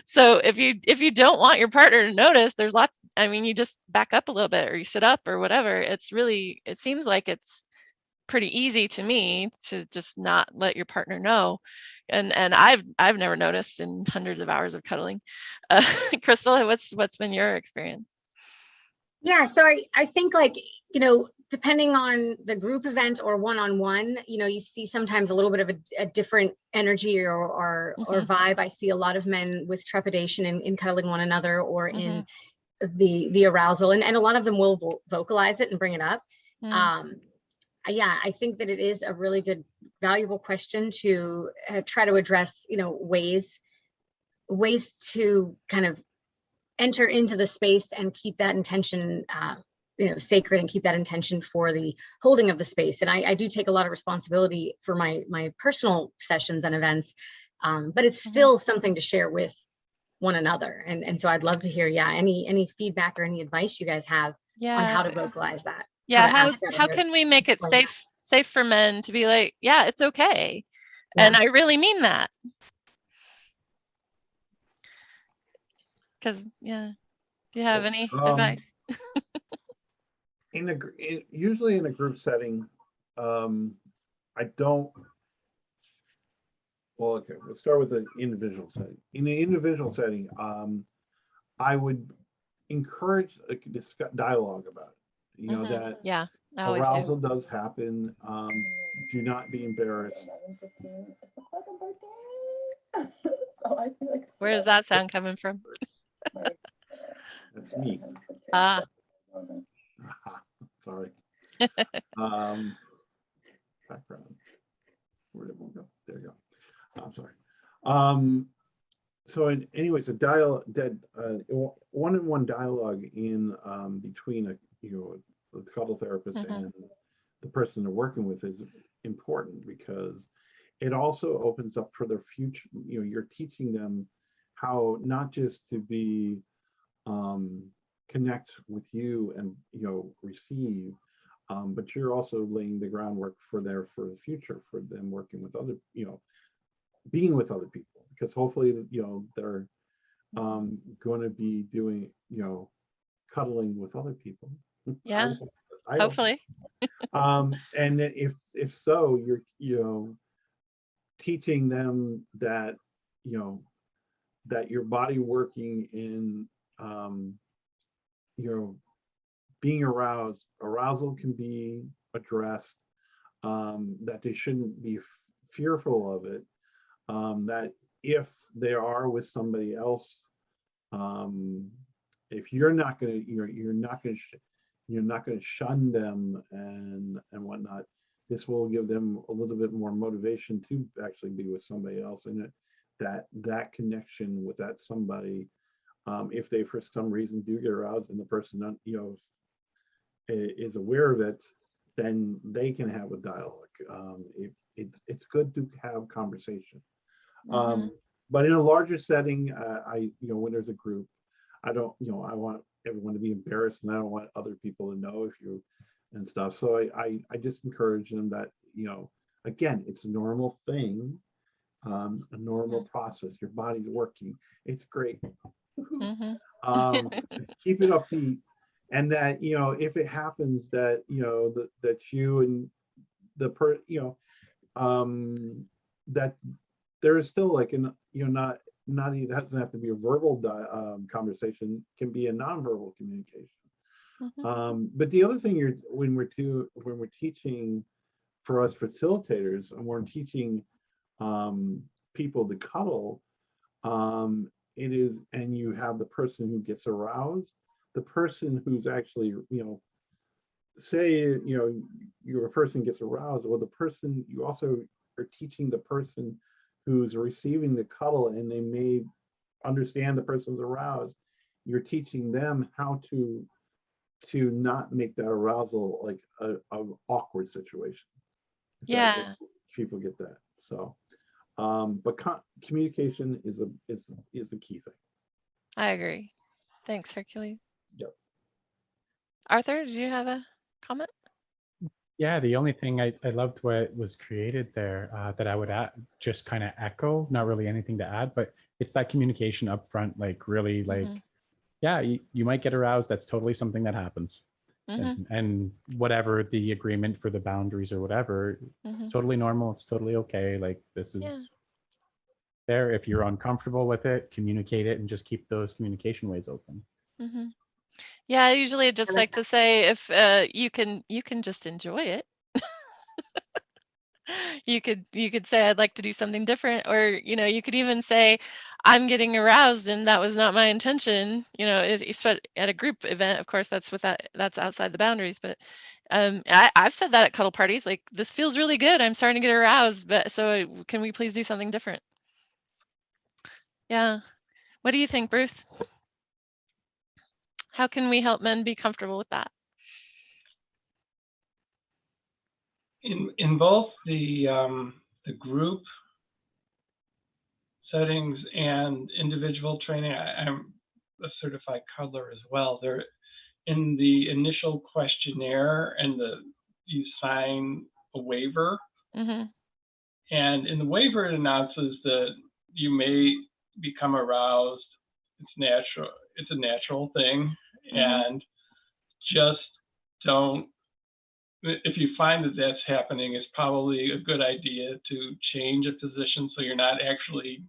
So if you don't want your partner to notice, there's lots, you just back up a little bit or you sit up or whatever. It seems like it's pretty easy to me to just not let your partner know. And I've never noticed in hundreds of hours of cuddling. Crystal, what's been your experience? Yeah, so I think, like, depending on the group event or one-on-one, you see sometimes a little bit of a different energy or vibe. I see a lot of men with trepidation in cuddling one another or in the arousal, and a lot of them will vocalize it and bring it up. Yeah, I think that it is a really good, valuable question to try to address, ways to kind of enter into the space and keep that intention sacred, and keep that intention for the holding of the space. And I do take a lot of responsibility for my personal sessions and events, but it's still something to share with one another. And so I'd love to hear, any feedback or any advice you guys have on how to vocalize that. Yeah, how can we make it safe for men to be like, yeah, it's okay. Yeah. And I really mean that. Because, do you have any advice? Usually in a group setting, I don't. Well, okay, let's start with the individual setting. In the individual setting, I would encourage a dialogue about it. That arousal does happen. Do not be embarrassed. Where does that sound coming from? That's me. Sorry. Background. Where did one go? There you go. I'm sorry. So anyways, a one-on-one dialogue in between the cuddle therapist and the person they're working with is important, because it also opens up for their future. You're teaching them how not just to be connect with you and receive, but you're also laying the groundwork for the future, for them working with other, being with other people, because hopefully, they're going to be doing, cuddling with other people. Yeah, I hope so. hopefully. And then if so, you're teaching them that, that your body working in, being arousal can be addressed, that they shouldn't be fearful of it, that if they are with somebody else, if you're not going to, you're not going to shun them and whatnot. This will give them a little bit more motivation to actually be with somebody else, and that connection with that somebody, if they for some reason do get aroused and the person is aware of it, then they can have a dialogue. It's good to have conversation. But in a larger setting, when there's a group, I don't, I want everyone to be embarrassed, and I don't want other people to know if you and stuff. So I just encourage them that, again, it's a normal thing, a normal process. Your body's working. It's great. Keep it upbeat, and that, if it happens that, that you and the that there is still like an, not it doesn't have to be a verbal conversation, can be a nonverbal communication. But the other thing when we're teaching, for us facilitators, and we're teaching people to cuddle, it is, and you have the person who gets aroused, the person who's actually, say, your person gets aroused, or the person, you also are teaching the person who's receiving the cuddle, and they may understand the person's aroused. You're teaching them how to not make that arousal like a awkward situation. Yeah. People get that. So, but communication is the key thing. I agree. Thanks, Hercules. Yep. Arthur, did you have a comment? Yeah, the only thing I loved what was created there, that I would just kind of echo, not really anything to add, but it's that communication up front, like really like, yeah, you might get aroused. That's totally something that happens. And whatever the agreement for the boundaries or whatever, it's totally normal. It's totally okay. Like, this is there. If you're uncomfortable with it, communicate it and just keep those communication ways open. Yeah, I usually just like to say, if you can just enjoy it. You could say, I'd like to do something different, or you could even say, I'm getting aroused and that was not my intention. It's at a group event, of course, that's outside the boundaries. But I've said that at cuddle parties, like, this feels really good, I'm starting to get aroused, but so can we please do something different? Yeah. What do you think, Bruce? How can we help men be comfortable with that? In both the group settings and individual training, I'm a certified cuddler as well. They're in the initial questionnaire, and you sign a waiver. And in the waiver, it announces that you may become aroused. It's natural. It's a natural thing. And just don't, if you find that that's happening, it's probably a good idea to change a position so you're not actually,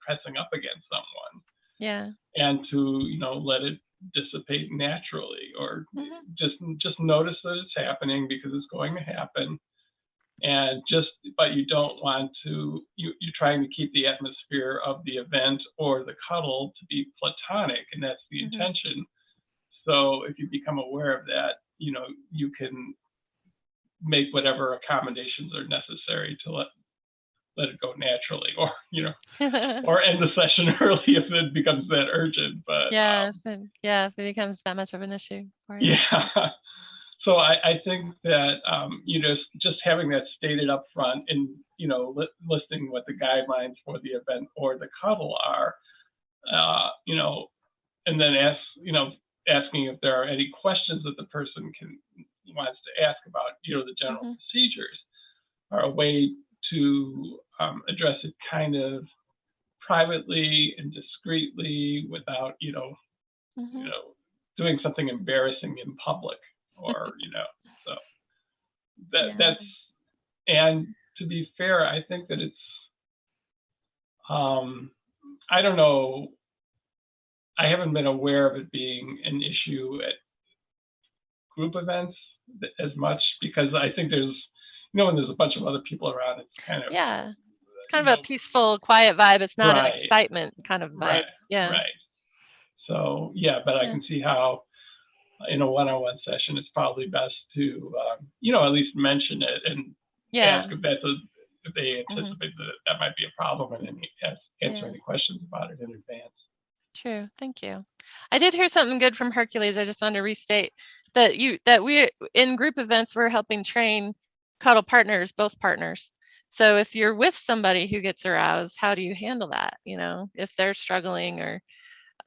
pressing up against someone. Yeah. And to, let it dissipate naturally, or just notice that it's happening because it's going to happen. And but you don't want to, you're trying to keep the atmosphere of the event or the cuddle to be platonic, and that's the intention. So if you become aware of that, you can make whatever accommodations are necessary to let it go naturally, or or end the session early if it becomes that urgent. But if it becomes that much of an issue for you. Yeah. So I think that just having that stated up front, and listing what the guidelines for the event or the cuddle are, and then asking if there are any questions that the person can wants to ask about, the general Mm-hmm. procedures are a way to address it kind of privately and discreetly without, Mm-hmm. doing something embarrassing in public, or, so Yeah. that's, and to be fair, I think that it's, I don't know, I haven't been aware of it being an issue at group events as much, because I think there's, when there's a bunch of other people around, it's kind of, Yeah. It's kind of a peaceful, quiet vibe. It's not an Right. excitement kind of vibe. Right. Yeah. Right. So, yeah, but I can see how in a one-on-one session, it's probably best to, at least mention it and Yeah. ask if they anticipate that might be a problem, and then answer any questions about it in advance. True. Thank you. I did hear something good from Hercules. I just want to restate that we in group events, we're helping train cuddle partners, both partners. So if you're with somebody who gets aroused, how do you handle that? If they're struggling, or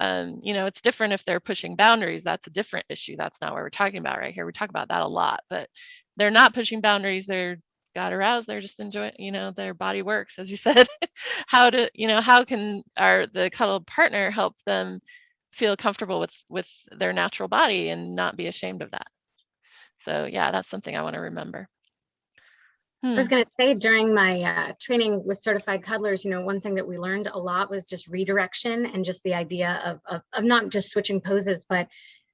it's different if they're pushing boundaries. That's a different issue. That's not what we're talking about right here. We talk about that a lot, but they're not pushing boundaries. They're got aroused. They're just enjoying, their body works, as you said. How can the cuddle partner help them feel comfortable with their natural body and not be ashamed of that? So yeah, that's something I want to remember. I was going to say, during my training with certified cuddlers, one thing that we learned a lot was just redirection, and just the idea of not just switching poses, but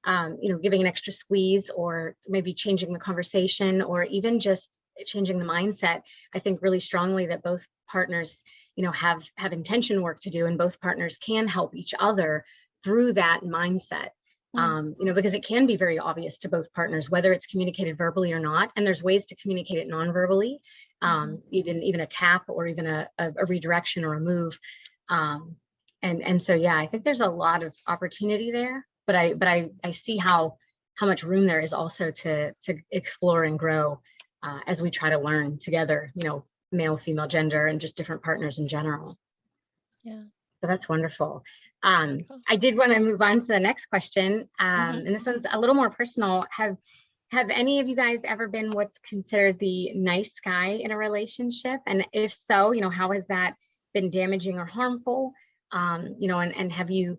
giving an extra squeeze, or maybe changing the conversation, or even just changing the mindset. I think really strongly that both partners, have intention work to do, and both partners can help each other through that mindset. Because it can be very obvious to both partners, whether it's communicated verbally or not. And there's ways to communicate it non-verbally, even a tap, or even a redirection or a move. And so, yeah, I think there's a lot of opportunity there, but I see how much room there is also to explore and grow as we try to learn together, male, female, gender, and just different partners in general. Yeah. So that's wonderful. I did want to move on to the next question. And this one's a little more personal. Have any of you guys ever been what's considered the nice guy in a relationship? And if so, how has that been damaging or harmful? And have you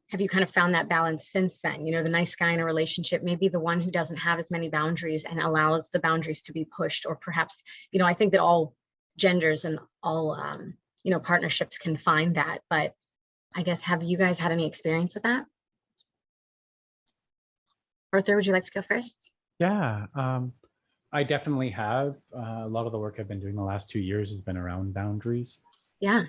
kind of found that balance since then? The nice guy in a relationship may be the one who doesn't have as many boundaries and allows the boundaries to be pushed, or perhaps, I think that all genders and all, partnerships can find that, but I guess, have you guys had any experience with that? Arthur, would you like to go first? Yeah, I definitely have. A lot of the work I've been doing the last 2 years has been around boundaries. Yeah.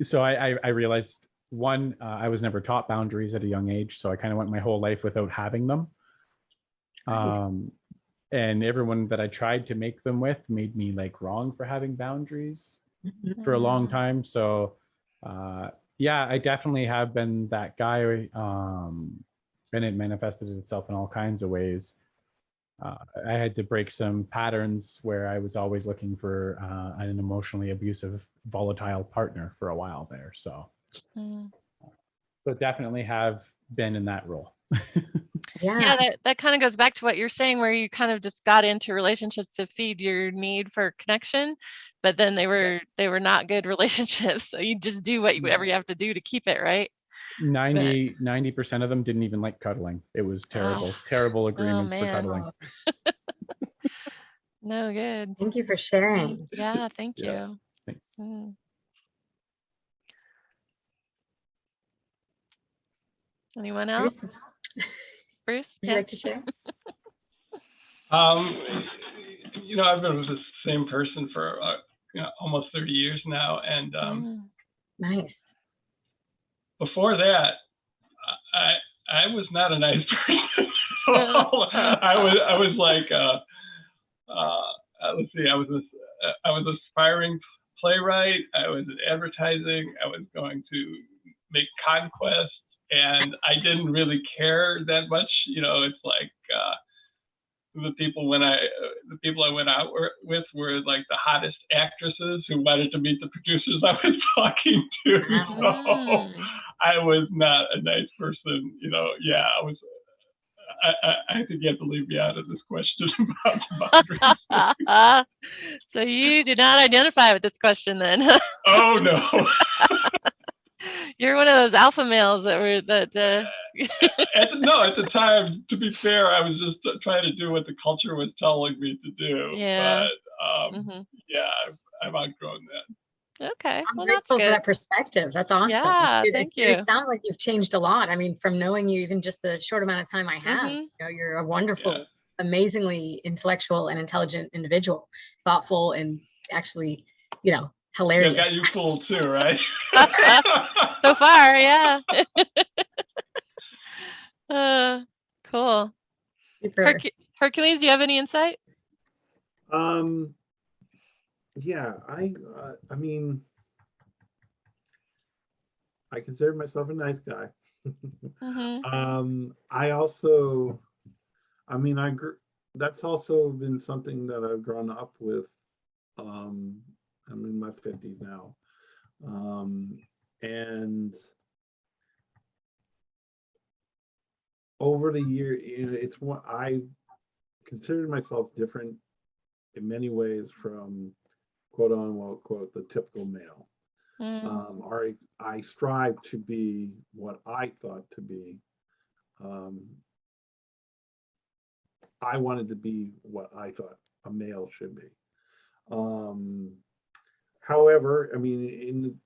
So I realized, one, I was never taught boundaries at a young age, so I kind of went my whole life without having them. And everyone that I tried to make them with made me wrong for having boundaries for a long time. So yeah, I definitely have been that guy, and it manifested itself in all kinds of ways. I had to break some patterns where I was always looking for an emotionally abusive, volatile partner for a while there. So definitely have been in that role. Yeah, that kind of goes back to what you're saying, where you kind of just got into relationships to feed your need for connection, but then they were not good relationships. So you just do whatever you have to do to keep it, right? 90% of them didn't even like cuddling. It was terrible, terrible agreements for cuddling. No good. Thank you for sharing. Yeah, thank you. Thanks. Anyone else? Bruce, would you like to share? I've been with the same person for almost 30 years now, and nice. Before that, I was not a nice person. I was like, let's see, I was an aspiring playwright. I was in advertising. I was going to make conquest. And I didn't really care that much, it's like the people I went out with were like the hottest actresses who wanted to meet the producers I was talking to. So I was not a nice person, Yeah, I think you have to leave me out of this question about the boundaries. So you do not identify with this question then. Oh no. You're one of those alpha males that were that. At the time, to be fair, I was just trying to do what the culture was telling me to do. Yeah. But yeah, I've outgrown that. Okay. I'm Well, that's grateful for good. that perspective. That's awesome. Yeah. Thank you. It sounds like you've changed a lot. I mean, from knowing you even just the short amount of time I have, you know, you're a wonderful, amazingly intellectual and intelligent individual, thoughtful and actually, you know, hilarious. Yeah, got you fooled too, right? So far, yeah. Cool. Super. Hercules, do you have any insight? Yeah, I mean, I consider myself a nice guy. I also, I mean, that's also been something that I've grown up with. I'm in my 50s now. And over the year, you know, it's what I considered myself different in many ways from quote unquote the typical male. Or I strive to be what I thought to be. I wanted to be what I thought a male should be. However, I mean,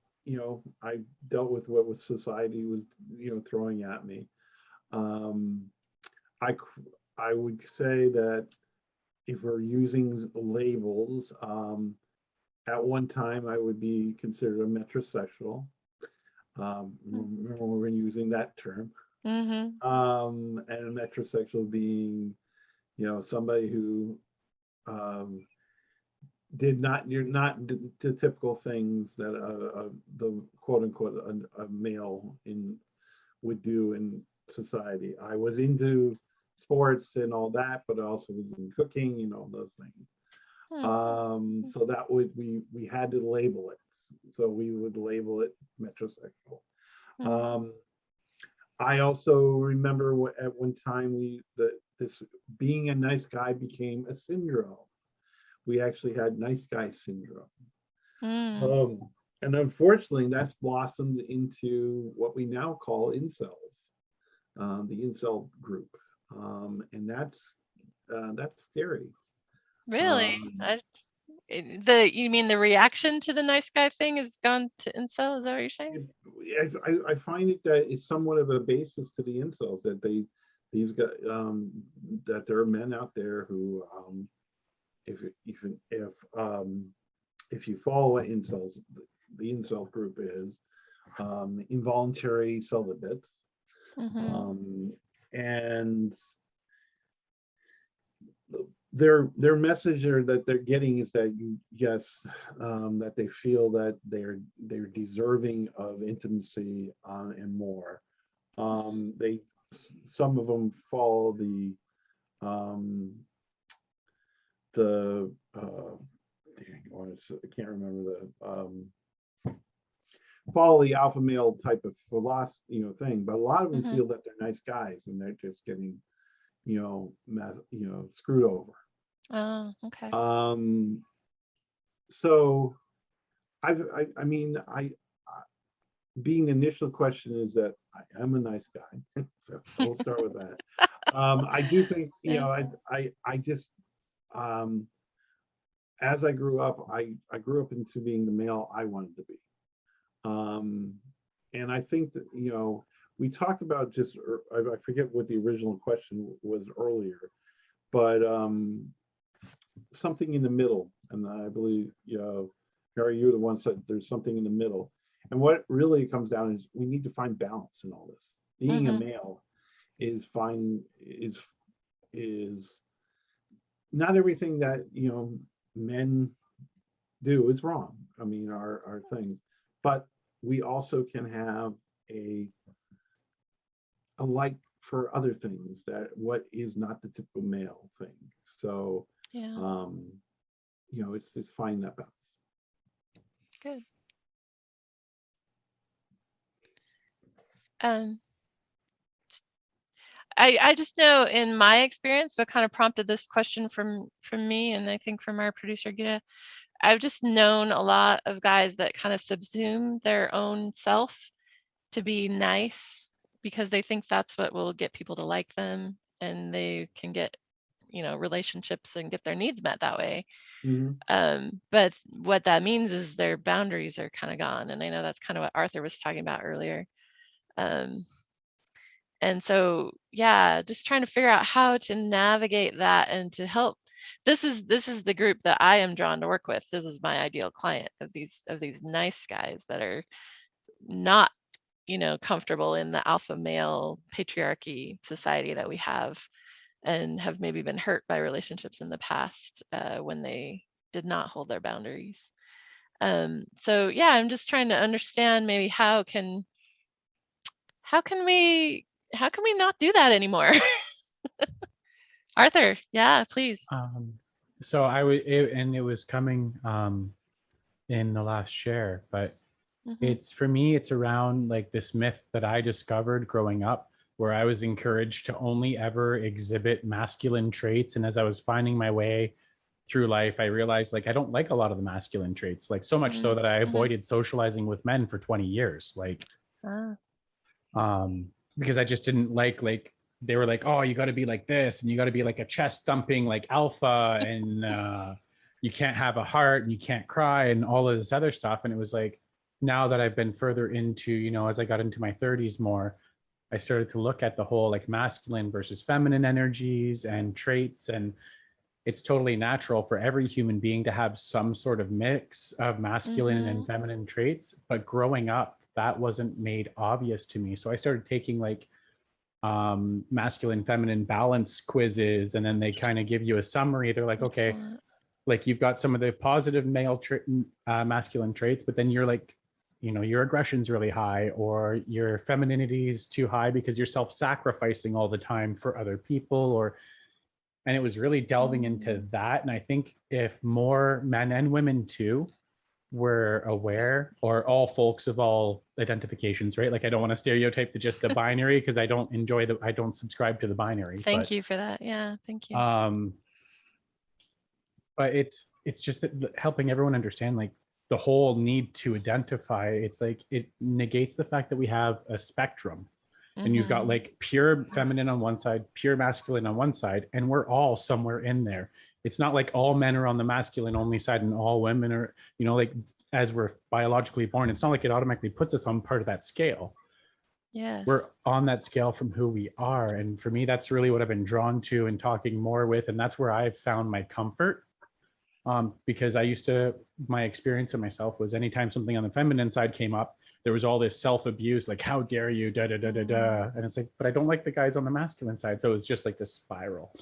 I dealt with what society was, throwing at me. I would say that if we're using labels, at one time I would be considered a metrosexual. Remember when we were using that term. And a metrosexual being, somebody who did not, you're not the typical things that the quote unquote a male would do in society. I was into sports and all that, but I also was in cooking and all those things. So that we had to label it. So we would label it metrosexual. I also remember at one time this being a nice guy became a syndrome. We actually had nice guy syndrome. And unfortunately, that's blossomed into what we now call incels, the incel group. And that's scary. Really? You mean the reaction to the nice guy thing has gone to incel? Is that what you're saying? I find it that it's somewhat of a basis to the incels that these guys that there are men out there who if you follow what incels, the incel group is involuntary celibates, and their message that they're getting is that that they feel that they're deserving of intimacy and more. Some of them follow I can't remember follow the alpha male type of philosophy, thing, but a lot of them feel that they're nice guys and they're just getting screwed over. Oh, okay. So I mean, being the initial question is that I am a nice guy. So we'll start with that. I do think, I just, as I grew up, I grew up into being the male I wanted to be. And I think that, we talked about I forget what the original question was earlier, but something in the middle. And I believe, Harry, you're the one said there's something in the middle. And what really comes down is we need to find balance in all this. Being a male is not everything that, men do is wrong. I mean, our things, but we also can have a like for other things that what is not the typical male thing. So, it's just finding that balance. Good. I just know in my experience what kind of prompted this question from me, and I think from our producer Gita. I've just known a lot of guys that kind of subsume their own self to be nice because they think that's what will get people to like them, and they can get, relationships and get their needs met that way. But what that means is their boundaries are kind of gone, and I know that's kind of what Arthur was talking about earlier. And so, yeah, just trying to figure out how to navigate that and to help. This is the group that I am drawn to work with. This is my ideal client of these nice guys that are not, comfortable in the alpha male patriarchy society that we have, and have maybe been hurt by relationships in the past when they did not hold their boundaries. So yeah, I'm just trying to understand maybe how can we not do that anymore? Arthur, yeah, please. So it was coming in the last share, but it's, for me, it's around like this myth that I discovered growing up, where I was encouraged to only ever exhibit masculine traits. And as I was finding my way through life, I realized like I don't like a lot of the masculine traits, like so much so that I avoided socializing with men for 20 years. Like, because I just didn't like they were like, oh, you got to be like this, and you got to be like a chest thumping like alpha, and you can't have a heart, and you can't cry, and all of this other stuff. And it was like, now that I've been further into, as I got into my 30s more, I started to look at the whole like masculine versus feminine energies and traits. And it's totally natural for every human being to have some sort of mix of masculine and feminine traits. But growing up, that wasn't made obvious to me. So I started taking like masculine feminine balance quizzes, and then they kind of give you a summary. They're like, okay, like you've got some of the positive male masculine traits, but then you're like, your aggression's really high, or your femininity is too high because you're self-sacrificing all the time for other people, and it was really delving into that. And I think if more men and women too were aware, or all folks of all identifications, right? Like, I don't want to stereotype the just a binary, because I don't subscribe to the binary. Thank you for that. Yeah, thank you. But it's just that helping everyone understand like the whole need to identify. It's like it negates the fact that we have a spectrum, and you've got like pure feminine on one side, pure masculine on one side, and we're all somewhere in there. It's not like all men are on the masculine only side and all women are, like as we're biologically born, it's not like it automatically puts us on part of that scale. Yes. We're on that scale from who we are. And for me, that's really what I've been drawn to and talking more with. And that's where I've found my comfort. Because my experience of myself was anytime something on the feminine side came up, there was all this self-abuse, like, how dare you, da, da, da, da, da. And it's like, but I don't like the guys on the masculine side. So it's just like this spiral.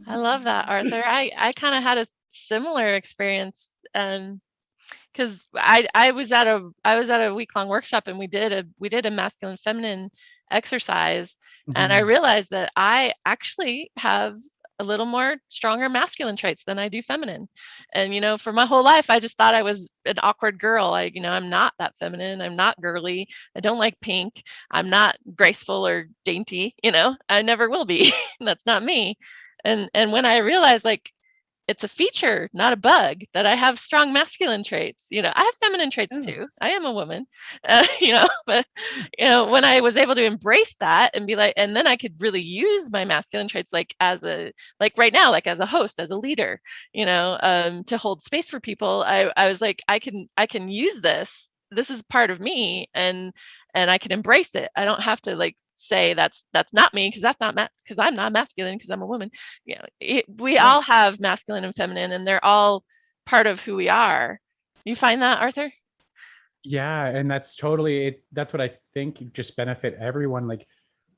I love that, Arthur. I kind of had a similar experience, because I was at a week-long workshop, and we did a masculine feminine exercise, and I realized that I actually have a little more stronger masculine traits than I do feminine. And for my whole life, I just thought I was an awkward girl. I'm not that feminine. I'm not girly. I don't like pink. I'm not graceful or dainty. I never will be. That's not me. And when I realized, like, it's a feature, not a bug, that I have strong masculine traits. I have feminine traits too. I am a woman, but when I was able to embrace that and be like, and then I could really use my masculine traits, like right now, like as a host, as a leader, to hold space for people. I was like, I can use this. This is part of me, and I can embrace it. I don't have to like say that's not me, because that's not because I'm not masculine, because I'm a woman. We all have masculine and feminine, and they're all part of who we are. You find that, Arthur? Yeah, and that's totally it. That's what I think just benefit everyone. Like,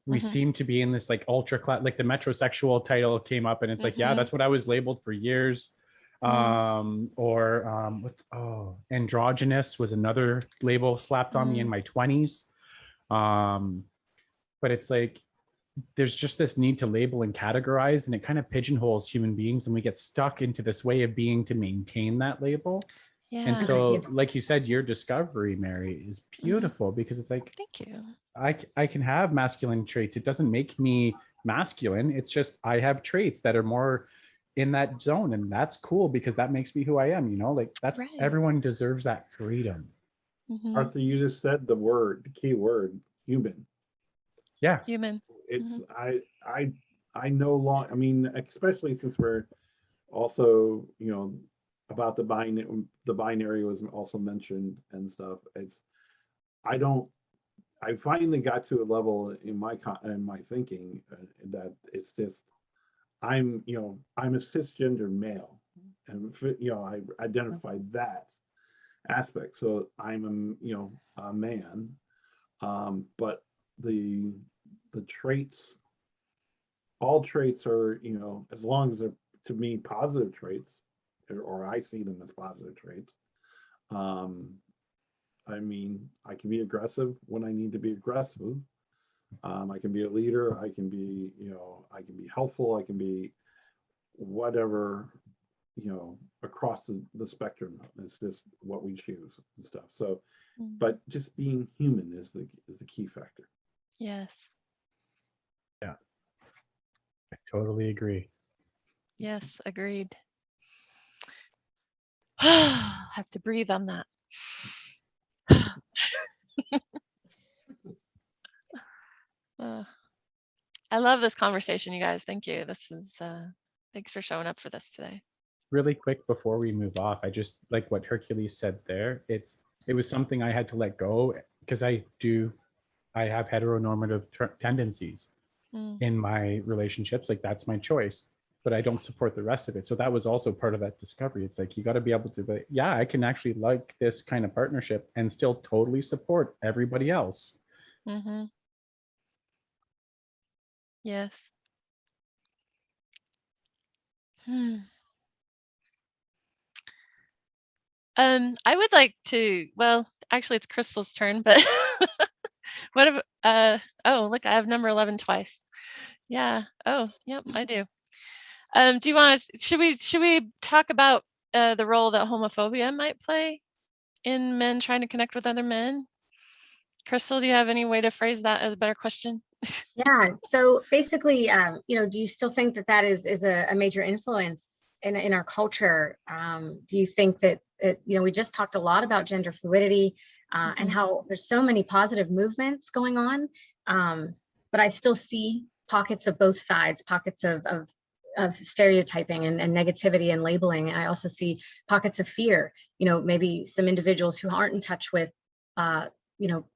we seem to be in this like ultra class, like the metrosexual title came up, and it's like, yeah, that's what I was labeled for years. Androgynous was another label slapped on me in my 20s. But it's like, there's just this need to label and categorize, and it kind of pigeonholes human beings, and we get stuck into this way of being to maintain that label. And Yeah. so, like you said, your discovery, Mary, is beautiful because it's like, Thank you. I can have masculine traits. It doesn't make me masculine. It's just I have traits that are more in that zone, and that's cool because that makes me who I am. Like that's Right. everyone deserves that freedom. Arthur, you just said the key word, human. Yeah. Human. It's I no longer. I mean, especially since we're also, about the binary was also mentioned and stuff. I finally got to a level in my thinking that it's just I'm a cisgendered male, and I identify that aspect. So I'm a man, but the traits, all traits are as long as they're, to me, positive traits, or I see them as positive traits. I mean, I can be aggressive when I need to be aggressive. I can be a leader. I can be, helpful. I can be whatever, across the spectrum. It's just what we choose and stuff. So, but just being human is the key factor. Yes. Yeah. I totally agree. Yes, agreed. Have to breathe on that. I love this conversation, you guys. Thank you. This is thanks for showing up for this today. Really quick before we move off, I just like what Hercules said there. It was something I had to let go because I have heteronormative tendencies in my relationships. Like that's my choice, but I don't support the rest of it. So that was also part of that discovery. It's like you got to be able to be, yeah, I can actually like this kind of partnership and still totally support everybody else. Yes. I would like to, well, actually it's Crystal's turn, but what if, oh, look, I have number 11 twice. Yeah. Oh, yep, I do. Do you want to, should we talk about the role that homophobia might play in men trying to connect with other men? Crystal, do you have any way to phrase that as a better question? Yeah. So basically, do you still think that is a major influence in our culture? Do you think that we just talked a lot about gender fluidity and how there's so many positive movements going on, but I still see pockets of both sides, pockets of stereotyping and negativity and labeling. And I also see pockets of fear. Maybe some individuals who aren't in touch with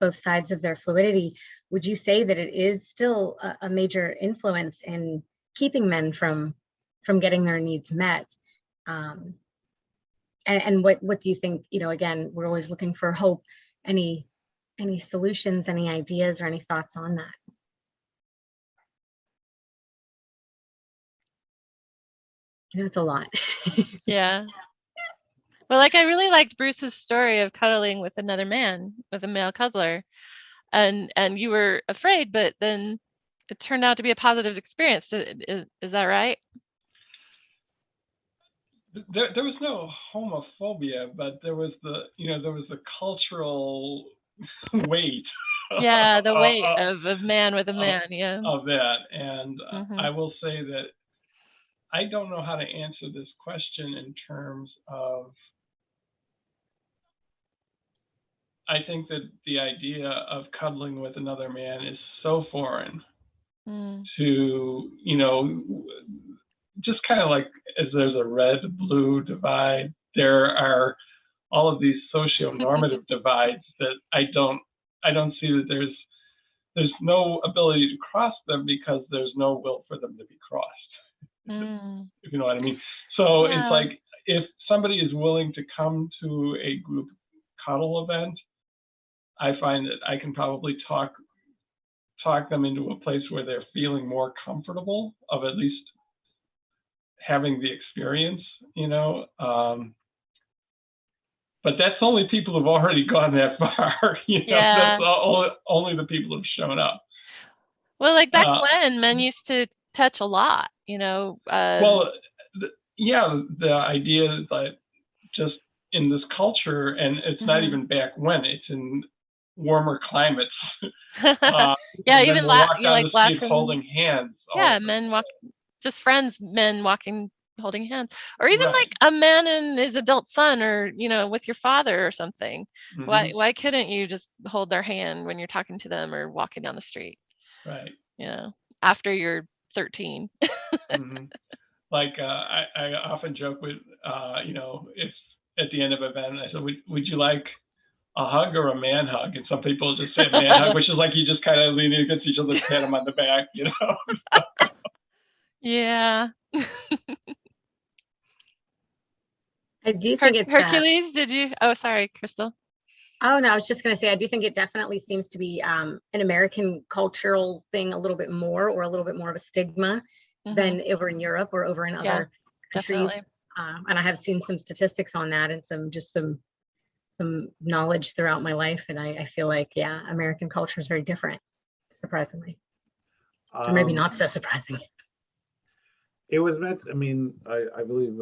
both sides of their fluidity. Would you say that it is still a major influence in keeping men from getting their needs met? And what do you think? Again, we're always looking for hope. Any solutions, any ideas, or any thoughts on that? It's a lot. Yeah. Well, like I really liked Bruce's story of cuddling with another man, with a male cuddler, and you were afraid, but then it turned out to be a positive experience. Is that right? There was no homophobia, but there was the cultural weight. Yeah, the weight of a man with a man, yeah. Of that, and I will say that I don't know how to answer this question in terms of. I think that the idea of cuddling with another man is so foreign to, just kind of like as there's a red-blue divide, there are all of these socio-normative divides that I don't see that there's no ability to cross them because there's no will for them to be crossed. If you know what I mean. So it's like if somebody is willing to come to a group cuddle event, I find that I can probably talk them into a place where they're feeling more comfortable of at least having the experience, but that's only people who've already gone that far. That's only the people who've shown up. Well, like back when men used to touch a lot, Well, the idea is that just in this culture, and it's not even back when, it's in warmer climates. Yeah, men even will walk you down like the streets Latin. holding hands. Yeah, men walk, just friends, men walking, holding hands, or even Right. like a man and his adult son, or with your father or something. Mhm. Why couldn't you just hold their hand when you're talking to them or walking down the street? Right. After you're 13. Mhm. Like I often joke with if at the end of an event I said, would you like a hug or a man hug? And some people just say a man hug, which is like you just kind of leaning against each other, pat them on the back, Yeah. I do think it's Hercules, did you? Oh, sorry, Crystal. Oh, no, I was just going to say, I do think it definitely seems to be an American cultural thing a little bit more, or a little bit more of a stigma than over in Europe or over in other countries. Definitely. And I have seen some statistics on that, and some knowledge throughout my life. And I feel like, yeah, American culture is very different, surprisingly. Or maybe not so surprising. It was meant, I mean, I believe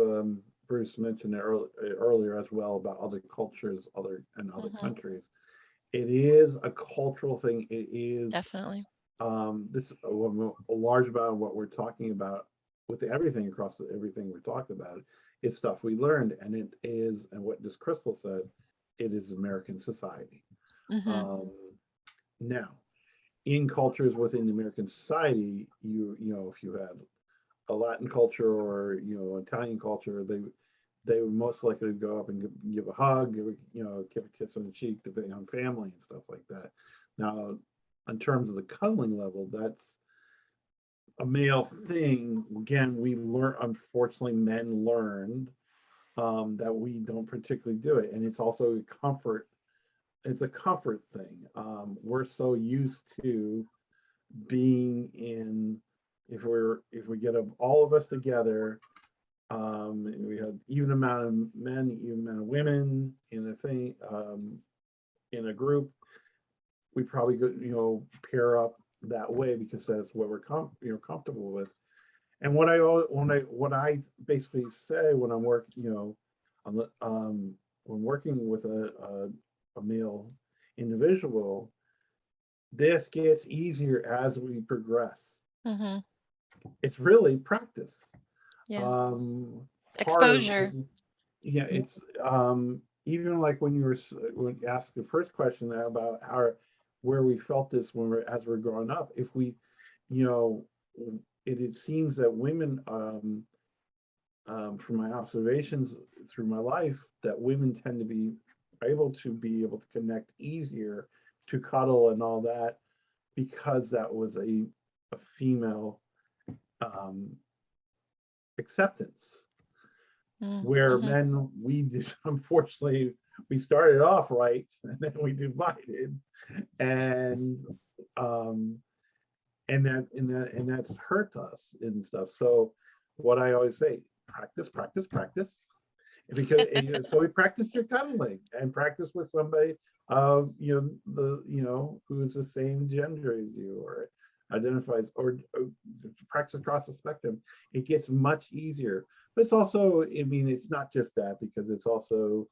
Bruce mentioned it earlier as well about other cultures, other countries. It is a cultural thing. It is definitely this a large amount of what we're talking about with everything across everything we're talking about is stuff we learned, and it is, and what just Crystal said, it is American society. Now, in cultures within the American society, you know, if you had a Latin culture or Italian culture, they would most likely go up and give a hug, give a kiss on the cheek, depending on family and stuff like that. Now, in terms of the cuddling level, that's a male thing. Again, we learn, unfortunately, men learned that we don't particularly do it, and it's also a comfort. It's a comfort thing. We're so used to being in. If we get all of us together, and we have even amount of men, even amount of women in a thing, in a group, we probably could pair up that way because that's what we're comfortable with. And what I basically say when I'm working, when working with a male individual, this gets easier as we progress. It's really practice. Exposure. It's even like when you asked the first question about where we felt this as we're growing up. If we, it seems that women, from my observations through my life, that women tend to be able to connect easier to cuddle and all that, because that was a female acceptance. Where men, unfortunately, we started off right, and then we divided, and that's hurt us and stuff. So what I always say, practice, because so we practice your cuddling and practice with somebody of who is the same gender as you, or identifies, or practice across the spectrum. It gets much easier. But it's also, I mean, it's not just that, because it's also,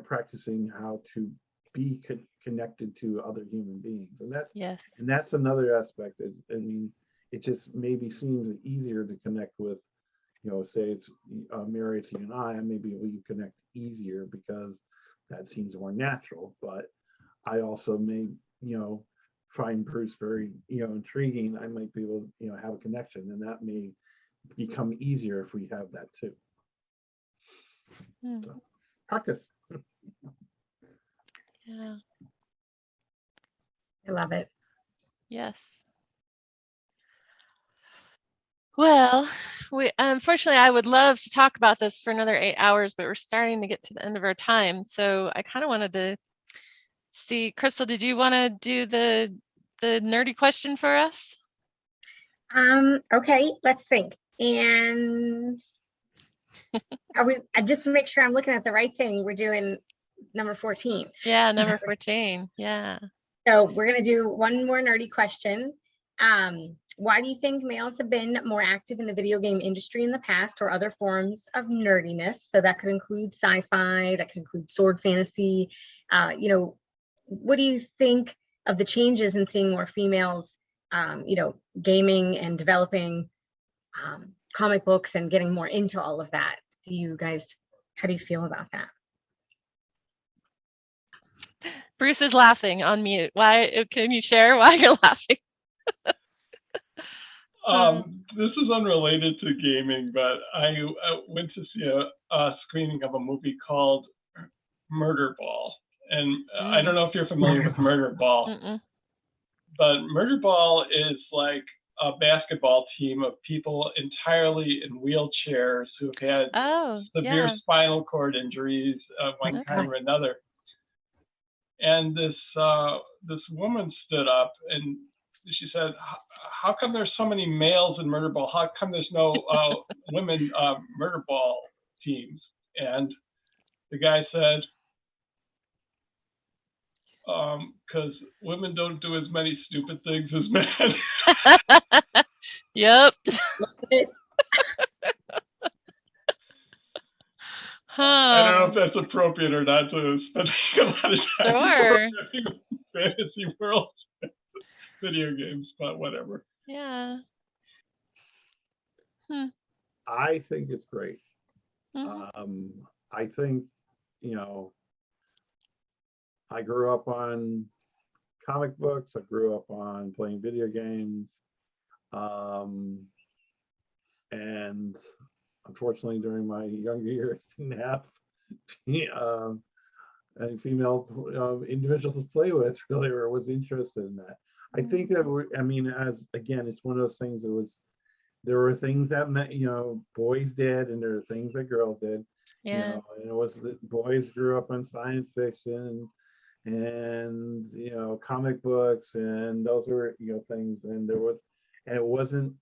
practicing how to be connected to other human beings, and that's another aspect. I mean, it just maybe seems easier to connect with, say it's Mary, it's you and I. Maybe we connect easier because that seems more natural. But I also may, find Bruce very, intriguing. I might be able to, have a connection, and that may become easier if we have that too. So, practice. Yeah. I love it. Yes. Well, unfortunately, I would love to talk about this for another 8 hours, but we're starting to get to the end of our time. So I kind of wanted to see, Crystal, did you want to do the nerdy question for us? Okay, let's think. And just to make sure I'm looking at the right thing, we're doing number 14. Yeah, number 14. Yeah. So we're going to do one more nerdy question. Why do you think males have been more active in the video game industry in the past, or other forms of nerdiness? So that could include sci-fi, that could include sword fantasy. What do you think of the changes in seeing more females, gaming and developing comic books and getting more into all of that? How do you feel about that? Bruce is laughing on mute. Why? Can you share why you're laughing? This is unrelated to gaming, but I went to see a screening of a movie called Murder Ball. And I don't know if you're familiar with Murder Ball, but Murder Ball is like a basketball team of people entirely in wheelchairs who've had severe spinal cord injuries of one kind or another. And this woman stood up and she said, how come there's so many males in Murder Ball? How come there's no women Murder Ball teams? And the guy said, because women don't do as many stupid things as men. Yep. I don't know if that's appropriate or not to spend a lot of time in fantasy world video games, but whatever. Yeah. I think it's great. I think, I grew up on comic books. I grew up on playing video games. And unfortunately, during my younger years, didn't have any female individuals to play with really, or was interested in that. I think that it's one of those things there were things that boys did, and there were things that girls did. Yeah. And it was that boys grew up on science fiction and comic books, and those were things, and it wasn't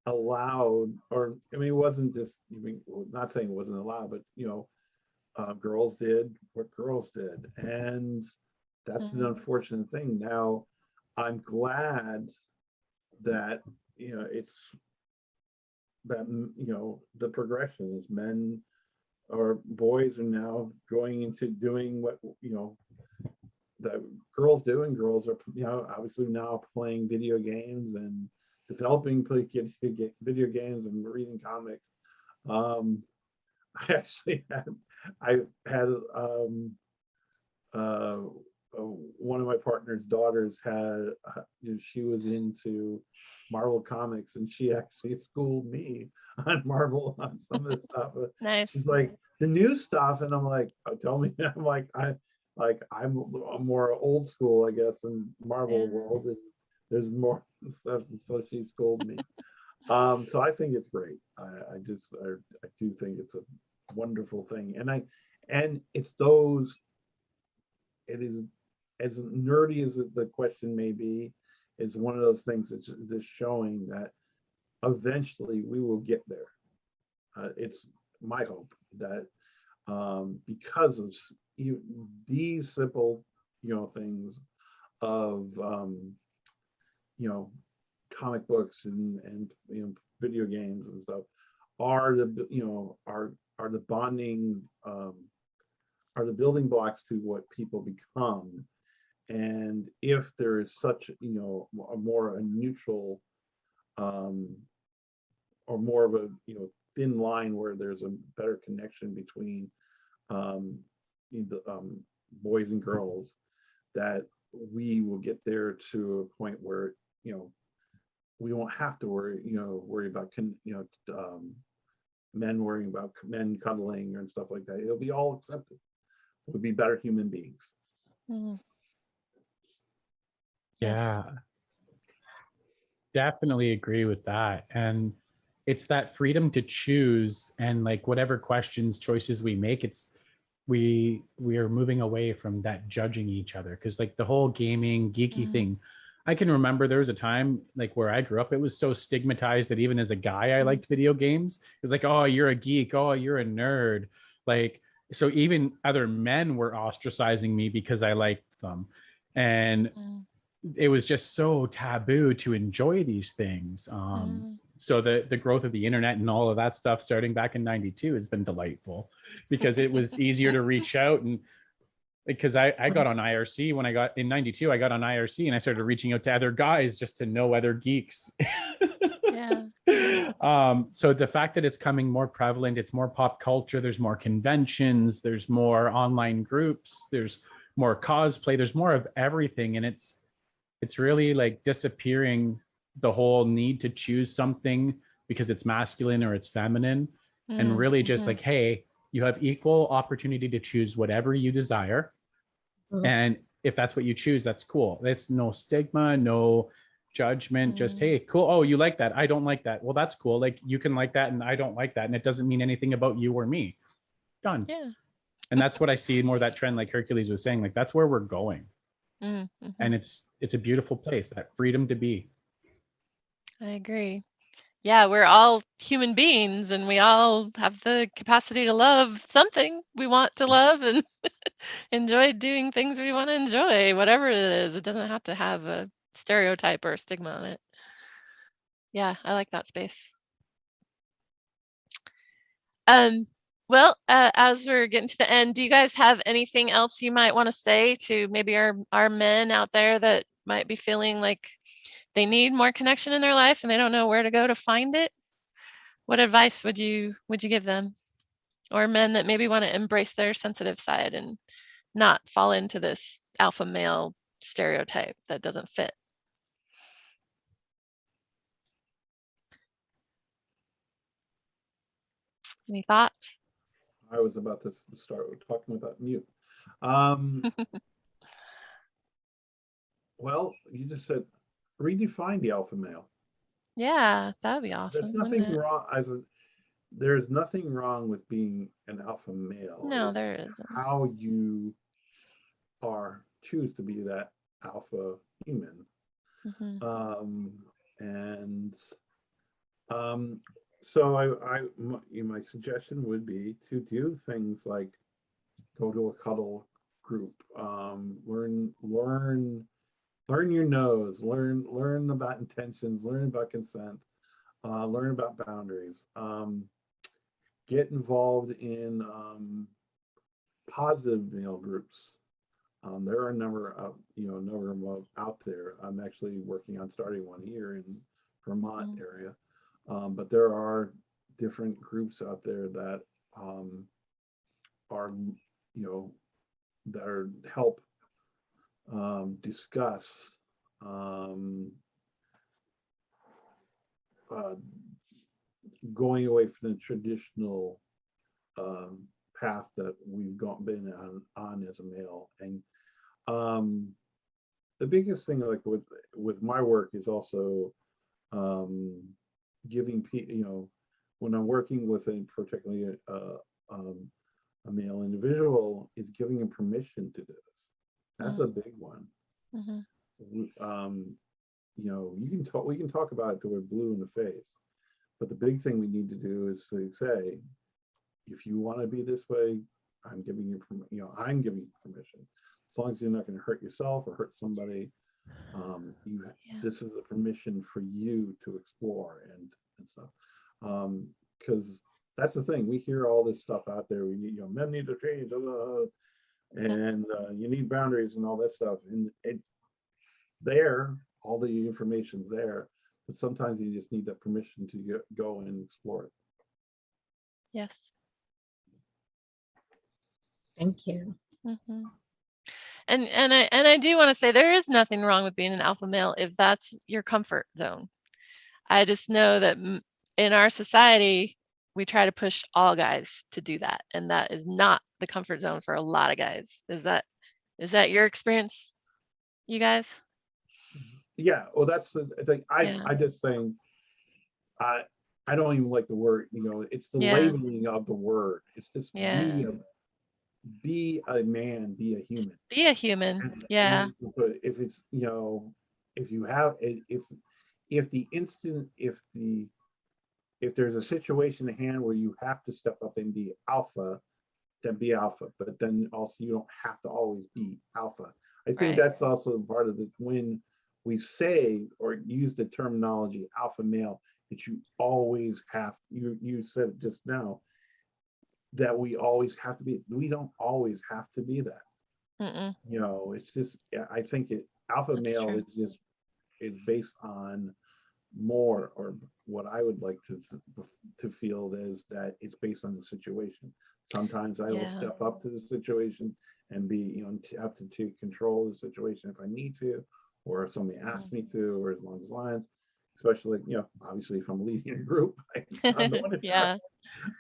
allowed, or it wasn't just, not saying it wasn't allowed, but girls did what girls did, and that's an unfortunate thing. Now I'm glad that it's that the progression is men or boys are now going into doing what that girls do, and girls are obviously now playing video games and developing video games and reading comics. I actually had one of my partner's daughters had she was into Marvel comics, and she actually schooled me on Marvel on some of the stuff. Nice. She's like, the new stuff, and I'm like, tell me. I'm like, I'm more old school, I guess, in Marvel world, and there's more stuff, so she schooled me. So I think it's great. I do think it's a wonderful thing, and it's those. It is, as nerdy as the question may be, is one of those things that's just showing that eventually we will get there. It's my hope that because of these simple, things of, comic books and video games and stuff are the bonding, are the building blocks to what people become. And if there is such a neutral or more of a thin line where there's a better connection between boys and girls, that we will get there to a point where we won't have to worry about men worrying about men cuddling and stuff like that. It'll be all accepted. We'll be better human beings. Yeah, definitely agree with that. And it's that freedom to choose, and like whatever choices we make, we are moving away from that judging each other, because like the whole gaming geeky thing, I can remember there was a time like where I grew up, it was so stigmatized that even as a guy I liked video games. It was like, oh, you're a geek, oh, you're a nerd. Like, so even other men were ostracizing me because I liked them. And it was just so taboo to enjoy these things. So the growth of the internet and all of that stuff starting back in 92 has been delightful, because it was easier to reach out. And because I got on IRC when I got in 92, I got on IRC and I started reaching out to other guys just to know other geeks. Yeah. So the fact that it's coming more prevalent, it's more pop culture, there's more conventions, there's more online groups, there's more cosplay, there's more of everything. And it's really like disappearing the whole need to choose something because it's masculine or it's feminine, and really just like, hey, you have equal opportunity to choose whatever you desire. And if that's what you choose, that's cool. It's no stigma, no judgment, just, hey, cool. Oh, you like that. I don't like that. Well, that's cool. Like, you can like that and I don't like that. And it doesn't mean anything about you or me. Done. Yeah. And that's what I see more, that trend, like Hercules was saying, like that's where we're going. And it's a beautiful place, that freedom to be. I agree. Yeah, we're all human beings and we all have the capacity to love something we want to love and enjoy doing things we want to enjoy, whatever it is. It doesn't have to have a stereotype or a stigma on it. Yeah, I like that space. Well, as we're getting to the end, do you guys have anything else you might want to say to maybe our men out there that might be feeling like they need more connection in their life and they don't know where to go to find it? What advice would you give them? Or men that maybe want to embrace their sensitive side and not fall into this alpha male stereotype that doesn't fit? Any thoughts? I was about to start talking about mute. Well, you just said redefine the alpha male. Yeah, that'd be There's awesome. nothing Wouldn't it? wrong there's nothing wrong with being an alpha male. No, It's there isn't. how you choose to be that alpha human. So my suggestion would be to do things like go to a cuddle group, learn your nose, learn about intentions, learn about consent, learn about boundaries, get involved in positive male groups. There are a number of them out there. I'm actually working on starting one here in Vermont area, but there are different groups out there that are help discuss going away from the traditional path that we've been on as a male. And the biggest thing, like with my work, is also giving people, when I'm working with particularly a male individual, is giving him permission to do this. That's a big one. We can talk about it till we're blue in the face, but the big thing we need to do is to say, if you want to be this way, I'm giving you permission. As long as you're not going to hurt yourself or hurt somebody, this is a permission for you to explore and stuff. Because that's the thing, we hear all this stuff out there. We need, men need to change, and you need boundaries and all that stuff, and it's there. All the information's there, but sometimes you just need that permission to go and explore it. Yes. Thank you. And I do want to say there is nothing wrong with being an alpha male if that's your comfort zone. I just know that in our society, we try to push all guys to do that, and that is not the comfort zone for a lot of guys. Is that your experience, you guys? Yeah, well, that's the thing. I just saying, I don't even like the word, it's the labeling of the word. It's just be a man, be a human. Be a human. And if it's, if you have, if there's a situation at hand where you have to step up and be alpha, then be alpha. But then also you don't have to always be alpha. I think Right. that's also part of the, when we say or use the terminology alpha male, that you always have, you said it just now, that we always have to be, we don't always have to be that. Mm-mm. You know, it's just, I think alpha That's male true. is just, is based on more, or what I would like to feel is that it's based on the situation. Sometimes I will Yeah. step up to the situation and be, you know, have to take control of the situation if I need to, or if somebody asks me to, or along those lines. Especially, you know, obviously if I'm leading a group, I'm the one to Yeah.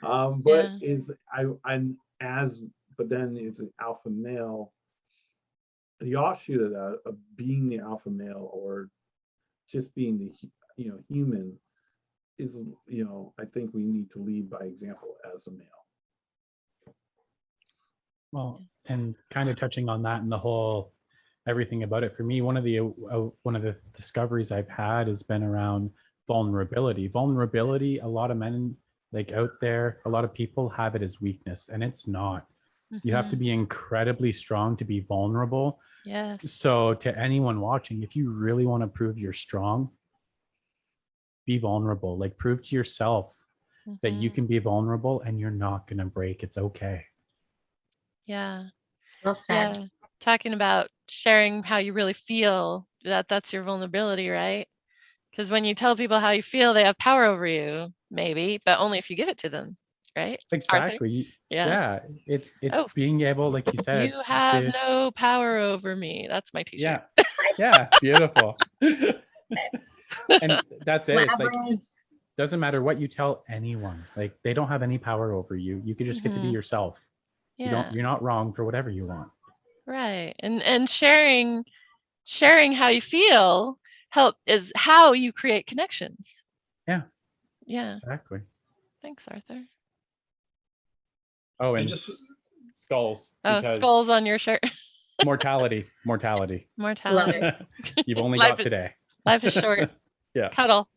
but Yeah. I'm as, but then it's an alpha male. The offshoot of that, of being the alpha male, or just being the, you know, human, is, you know, I think we need to lead by example as a male. Well, and kind of touching on that and the whole everything about it, for me, one of the discoveries I've had has been around vulnerability. Vulnerability, a lot of men like out there, a lot of people have it as weakness, and it's not. You have to Mhm. be incredibly strong to be vulnerable. Yes. So to anyone watching, if you really want to prove you're strong, be vulnerable. Like, prove to yourself that you Mhm. can be vulnerable and you're not going to break. It's okay. Yeah. Well said. Yeah. Talking about sharing how you really feel, that's your vulnerability, right? Because when you tell people how you feel, they have power over you, maybe, but only if you give it to them, right? Arthur? Exactly. Yeah. Yeah. It's Oh, being able, like you said, you have to, no power over me. That's my t-shirt. yeah. Yeah. Beautiful. And that's it. It's like, Collaborate. doesn't matter what you tell anyone. Like, they don't have any power over you. You could just get to be Mhm. yourself. Yeah. You're not wrong for whatever you want. Right. And sharing how you feel is how you create connections. Yeah. Yeah. Exactly. Thanks, Arthur. Oh, I and just skulls, Oh, because skulls on your shirt. mortality. Love Mortality. it. You've only Life got is today. life is short. Yeah, Cuddle.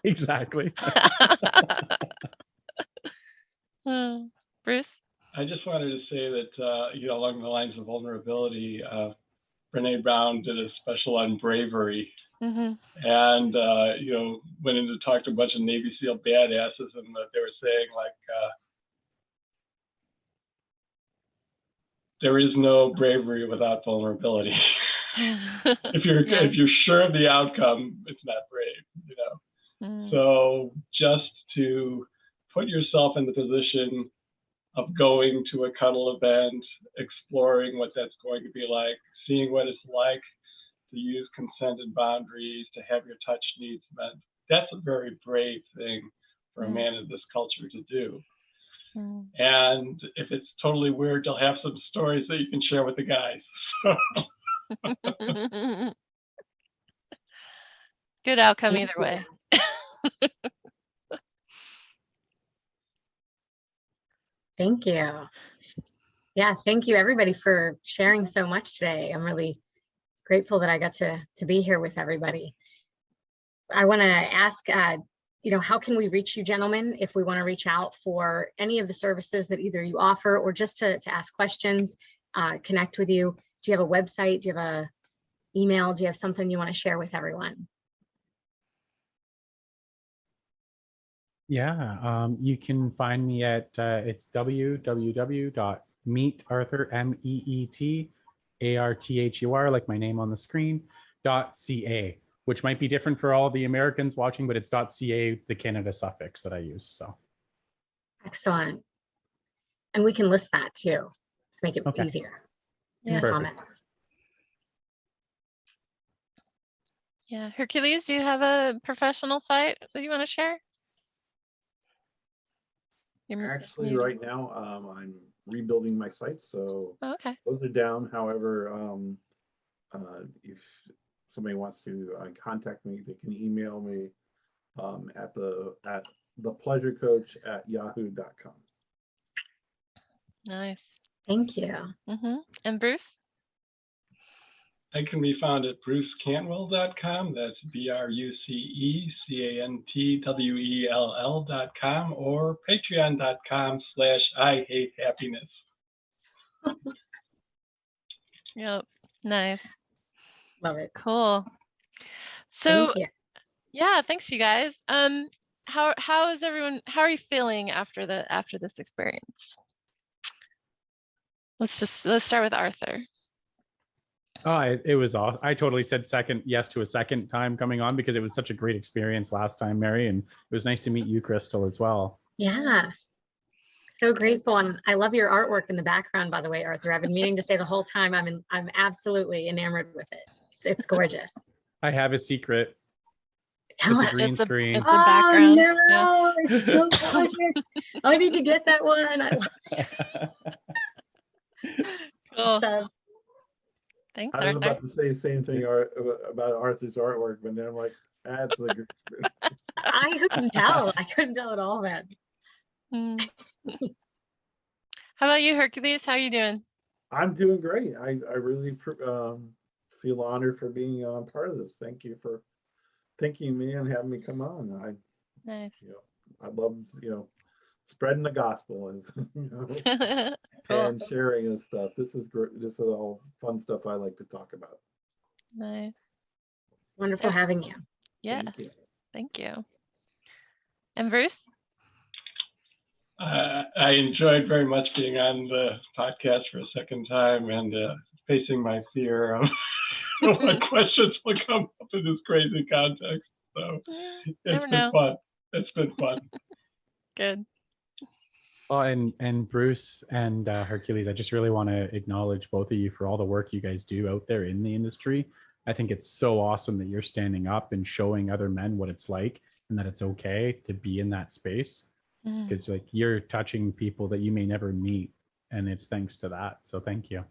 exactly. Bruce? I just wanted to say that you know, along the lines of vulnerability, Brene Brown did a special on bravery, Mm-hmm. and you know, went in to talk to a bunch of Navy SEAL badasses, and they were saying like, there is no bravery without vulnerability. If you're sure of the outcome, it's not brave, you know. Mm. So just to put yourself in the position of going to a cuddle event, exploring what that's going to be like, seeing what it's like to use consented boundaries, to have your touch needs met. That's a very brave thing for a man in this culture to do. Mm. And if it's totally weird, you'll have some stories that you can share with the guys. Good outcome Thank either you. way. Thank you. Yeah, thank you everybody for sharing so much today. I'm really grateful that I got to be here with everybody. I want to ask, you know, how can we reach you gentlemen if we want to reach out for any of the services that either you offer, or just to ask questions, connect with you? Do you have a website? Do you have a email? Do you have something you want to share with everyone? Yeah, you can find me at it's www.meetarthur, MEETARTHUR, like my name on the screen, .ca, which might be different for all the Americans watching, but it's .ca, the Canada suffix that I use. So Excellent. And we can list that too to make it okay. easier in Yeah. the Perfect. comments. Yeah. Hercules, do you have a professional site that you want to share? Actually, right now, I'm rebuilding my site, so Oh, okay. those are down. However, if somebody wants to contact me, they can email me at ThePleasureCoach@yahoo.com. Nice. Thank you. Mm-hmm. And Bruce? I can be found at brucecantwell.com. That's BRUCECANTWELL.com, or patreon.com/IHateHappiness. Yep. Nice. Love it. Cool. So Thank you. yeah, thanks you guys. How is everyone, how are you feeling after this experience? Let's start with Arthur. Oh, it was awesome. I totally said yes to a second time coming on because it was such a great experience last time, Mary, and it was nice to meet you, Crystal, as well. Yeah. So grateful. And I love your artwork in the background, by the way, Arthur. I've been meaning to say the whole time I'm absolutely enamored with it. It's gorgeous. I have a secret. Tell It's a us. green screen. It's a background. Oh no, Yeah. it's so gorgeous. I need to get that one. Cool. So Thanks, I was Arthur. about to say the same thing about Arthur's artwork, but then I'm like, that's the green screen. I couldn't tell. I couldn't tell at all, man. How about you, Hercules? How are you doing? I'm doing great. I really feel honored for being part of this. Thank you for thinking of me and having me come on. Nice. I love spreading the gospel and Cool. and sharing and stuff. This is great. This is all fun stuff I like to talk about. Nice. Wonderful having you. Yes. Thank you. Thank you. And Bruce? I enjoyed very much being on the podcast for a second time and facing my fear of what questions will come up in this crazy context. So it's been fun. It's been fun. Good. Oh, and Bruce and Hercules, I just really want to acknowledge both of you for all the work you guys do out there in the industry. I think it's so awesome that you're standing up and showing other men what it's like and that it's okay to be in that space. Because like you're touching people that you may never meet, and it's thanks to that. So thank you.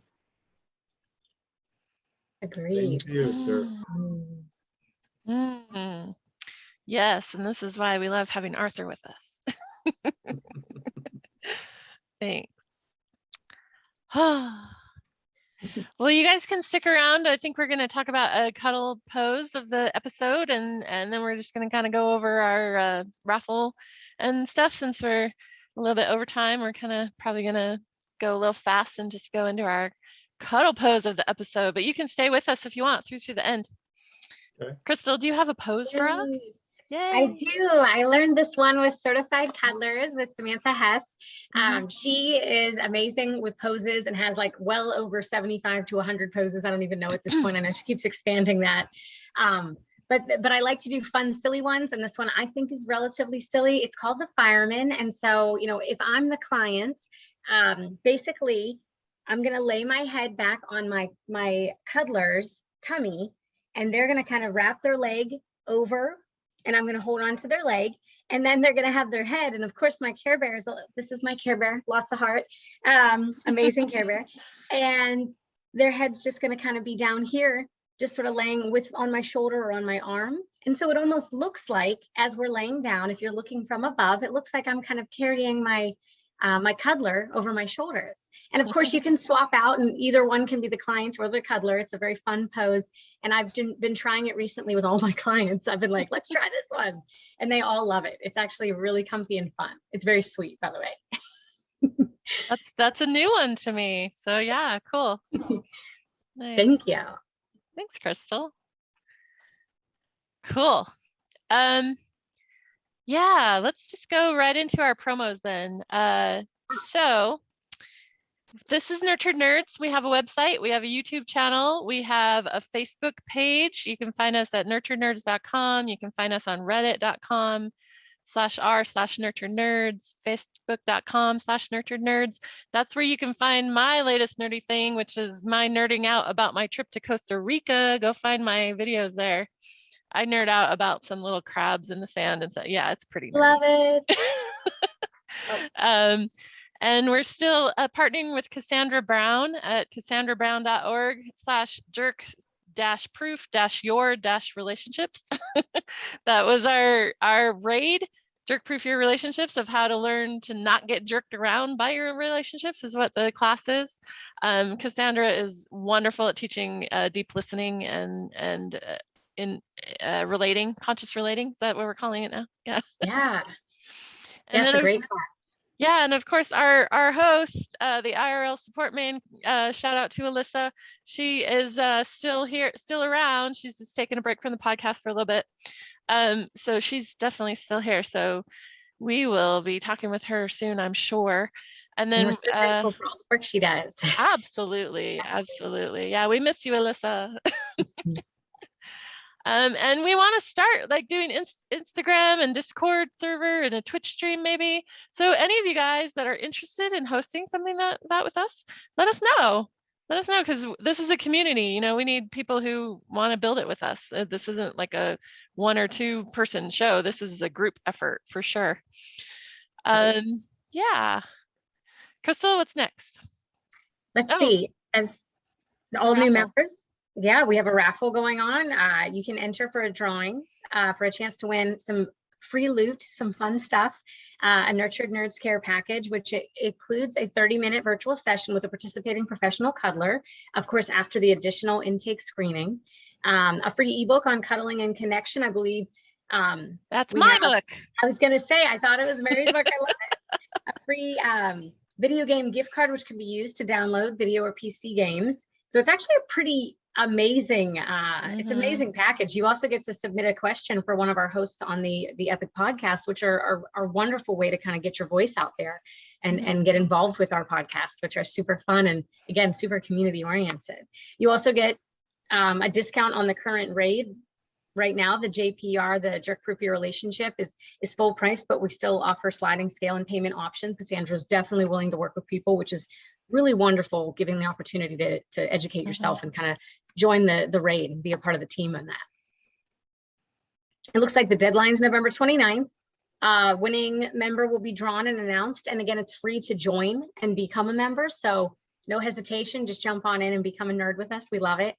Agreed. Thank you, sir. Yes, and this is why we love having Arthur with us. Thanks. Well, you guys can stick around. I think we're going to talk about a cuddle pose of the episode, and then we're just going to kind of go over our raffle and stuff. Since we're a little bit over time, we're kind of probably going to go a little fast and just go into our cuddle pose of the episode. But you can stay with us if you want through to the end. Okay. Crystal, do you have a pose for us? Yay. I do. I learned this one with Certified Cuddlers with Samantha Hess. She is amazing with poses and has like well over 75 to 100 poses. I don't even know at this point. I know she keeps expanding that. But I like to do fun, silly ones. And this one I think is relatively silly. It's called the fireman. And so, if I'm the client, basically I'm going to lay my head back on my cuddler's tummy, and they're going to kind of wrap their leg over, and I'm going to hold on to their leg, and then they're going to have their head. And of course, my Care Bears, this is my Care Bear, lots of heart, amazing Care Bear. And their head's just going to kind of be down here, just sort of laying on my shoulder or on my arm. And so it almost looks like, as we're laying down, if you're looking from above, it looks like I'm kind of carrying my cuddler over my shoulders. And of course, you can swap out, and either one can be the client or the cuddler. It's a very fun pose. And I've been trying it recently with all my clients. I've been like, let's try this one. And they all love it. It's actually really comfy and fun. It's very sweet, by the way. That's a new one to me. So yeah, cool. Nice. Thank you. Thanks, Crystal. Cool. Yeah, let's just go right into our promos then. So this is Nurtured Nerds. We have a website, we have a YouTube channel, we have a Facebook page. You can find us at nurturednerds.com. You can find us on reddit.com/r/nurturednerds, facebook.com/nurturednerds. That's where you can find my latest nerdy thing, which is my nerding out about my trip to Costa Rica. Go find my videos there. I nerd out about some little crabs in the sand and so yeah, it's pretty nerdy. Love it. And we're still partnering with Cassandra Brown at cassandrabrown.org/jerk-proof-your-relationships. That was our raid, Jerk Proof Your Relationships, of how to learn to not get jerked around by your relationships is what the class is. Cassandra is wonderful at teaching deep listening and in relating, conscious relating. Is that what we're calling it now? Yeah. Yeah. And That's then a great class. Yeah, and of course our host, the IRL support main, shout out to Alyssa. She is still here, still around. She's just taking a break from the podcast for a little bit. So she's definitely still here. So we will be talking with her soon, I'm sure. And then we're so grateful for all the work she does. absolutely, absolutely. Yeah, we miss you, Alyssa. And we want to start like doing Instagram and Discord server and a Twitch stream maybe. So any of you guys that are interested in hosting something that with us, let us know. Let us know, because this is a community. You know, we need people who want to build it with us. This isn't like a 1 or 2 person show. This is a group effort for sure. Yeah. Crystal, what's next? Let's see. As all new members, yeah, we have a raffle going on. You can enter for a drawing for a chance to win some free loot, some fun stuff, a Nurtured Nerds Care package, which includes a 30-minute virtual session with a participating professional cuddler, of course, after the additional intake screening, a free ebook on cuddling and connection, I believe. That's my book. I was going to say, I thought it was Mary's book. I love it. A free video game gift card, which can be used to download video or PC games. So it's actually a pretty amazing, it's amazing package. You also get to submit a question for one of our hosts on the Epic podcast, which are a wonderful way to kind of get your voice out there and get involved with our podcasts, which are super fun and again, super community oriented. You also get a discount on the current raid. Right now, the JPR, the Jerk Proof Your Relationship, is full price, but we still offer sliding scale and payment options. Cassandra's definitely willing to work with people, which is really wonderful, giving the opportunity to educate yourself and kind of join the raid and be a part of the team on that. It looks like the deadline's November 29th. Winning member will be drawn and announced. And again, it's free to join and become a member. So no hesitation, just jump on in and become a nerd with us. We love it.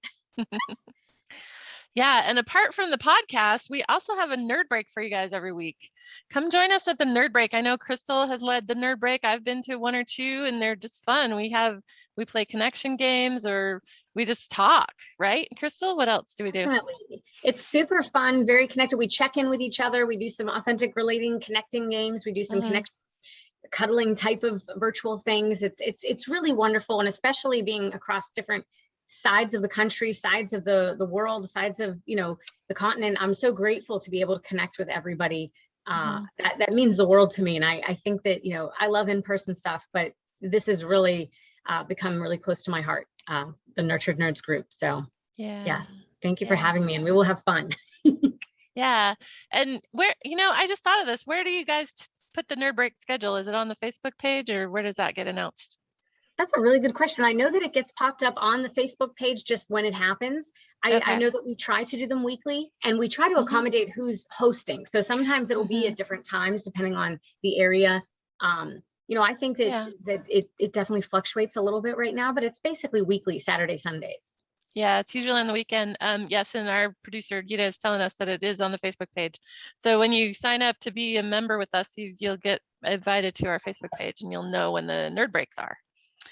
Yeah, and apart from the podcast, we also have a nerd break for you guys every week. Come join us at the nerd break. I know Crystal has led the nerd break. I've been to 1 or 2 and they're just fun. We play connection games or we just talk, right? Crystal, what else do we do? Definitely. It's super fun, very connected. We check in with each other. We do some authentic relating, connecting games. We do some connection, cuddling type of virtual things. It's really wonderful. And especially being across different sides of the country, sides of the world, sides of, the continent. I'm so grateful to be able to connect with everybody. That means the world to me. And I think that, I love in-person stuff, but this has really become really close to my heart, the Nurtured Nerds group. So yeah, thank you for having me and we will have fun. Yeah. And where, I just thought of this. Where do you guys put the nerd break schedule? Is it on the Facebook page or where does that get announced? That's a really good question. I know that it gets popped up on the Facebook page just when it happens. I know that we try to do them weekly and we try to accommodate who's hosting. So sometimes it'll be at different times depending on the area. I think that it definitely fluctuates a little bit right now, but it's basically weekly, Saturday, Sundays. Yeah, it's usually on the weekend. Yes, and our producer Gita is telling us that it is on the Facebook page. So when you sign up to be a member with us, you'll get invited to our Facebook page and you'll know when the nerd breaks are.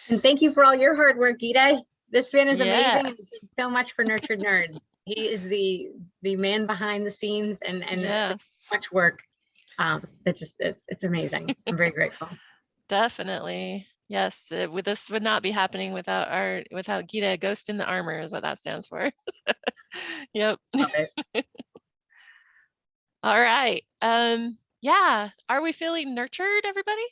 And thank you for all your hard work, Gita. This man is amazing and did so much for Nurtured Nerds. He is the man behind the scenes and so much work. It's amazing. I'm very grateful. Definitely. Yes, this would not be happening without Gita, Ghost in the Armor is what that stands for. Yep. Love it. All right. Yeah. Are we feeling nurtured, everybody?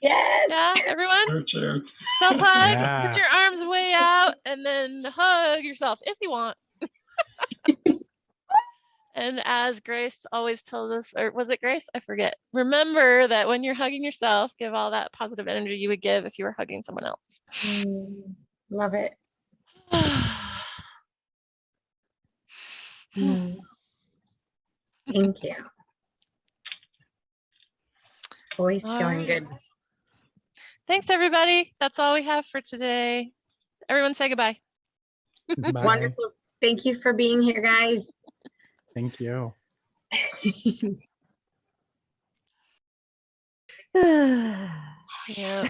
Yes. Yeah, everyone? Nurture. Self-hug, put your arms way out and then hug yourself if you want. And as Grace always tells us, or was it Grace? I forget. Remember that when you're hugging yourself, give all that positive energy you would give if you were hugging someone else. Love it. Thank you. Voice feeling good. Thanks, everybody. That's all we have for today. Everyone say goodbye. Bye. Wonderful. Thank you for being here, guys. Thank you. Yeah.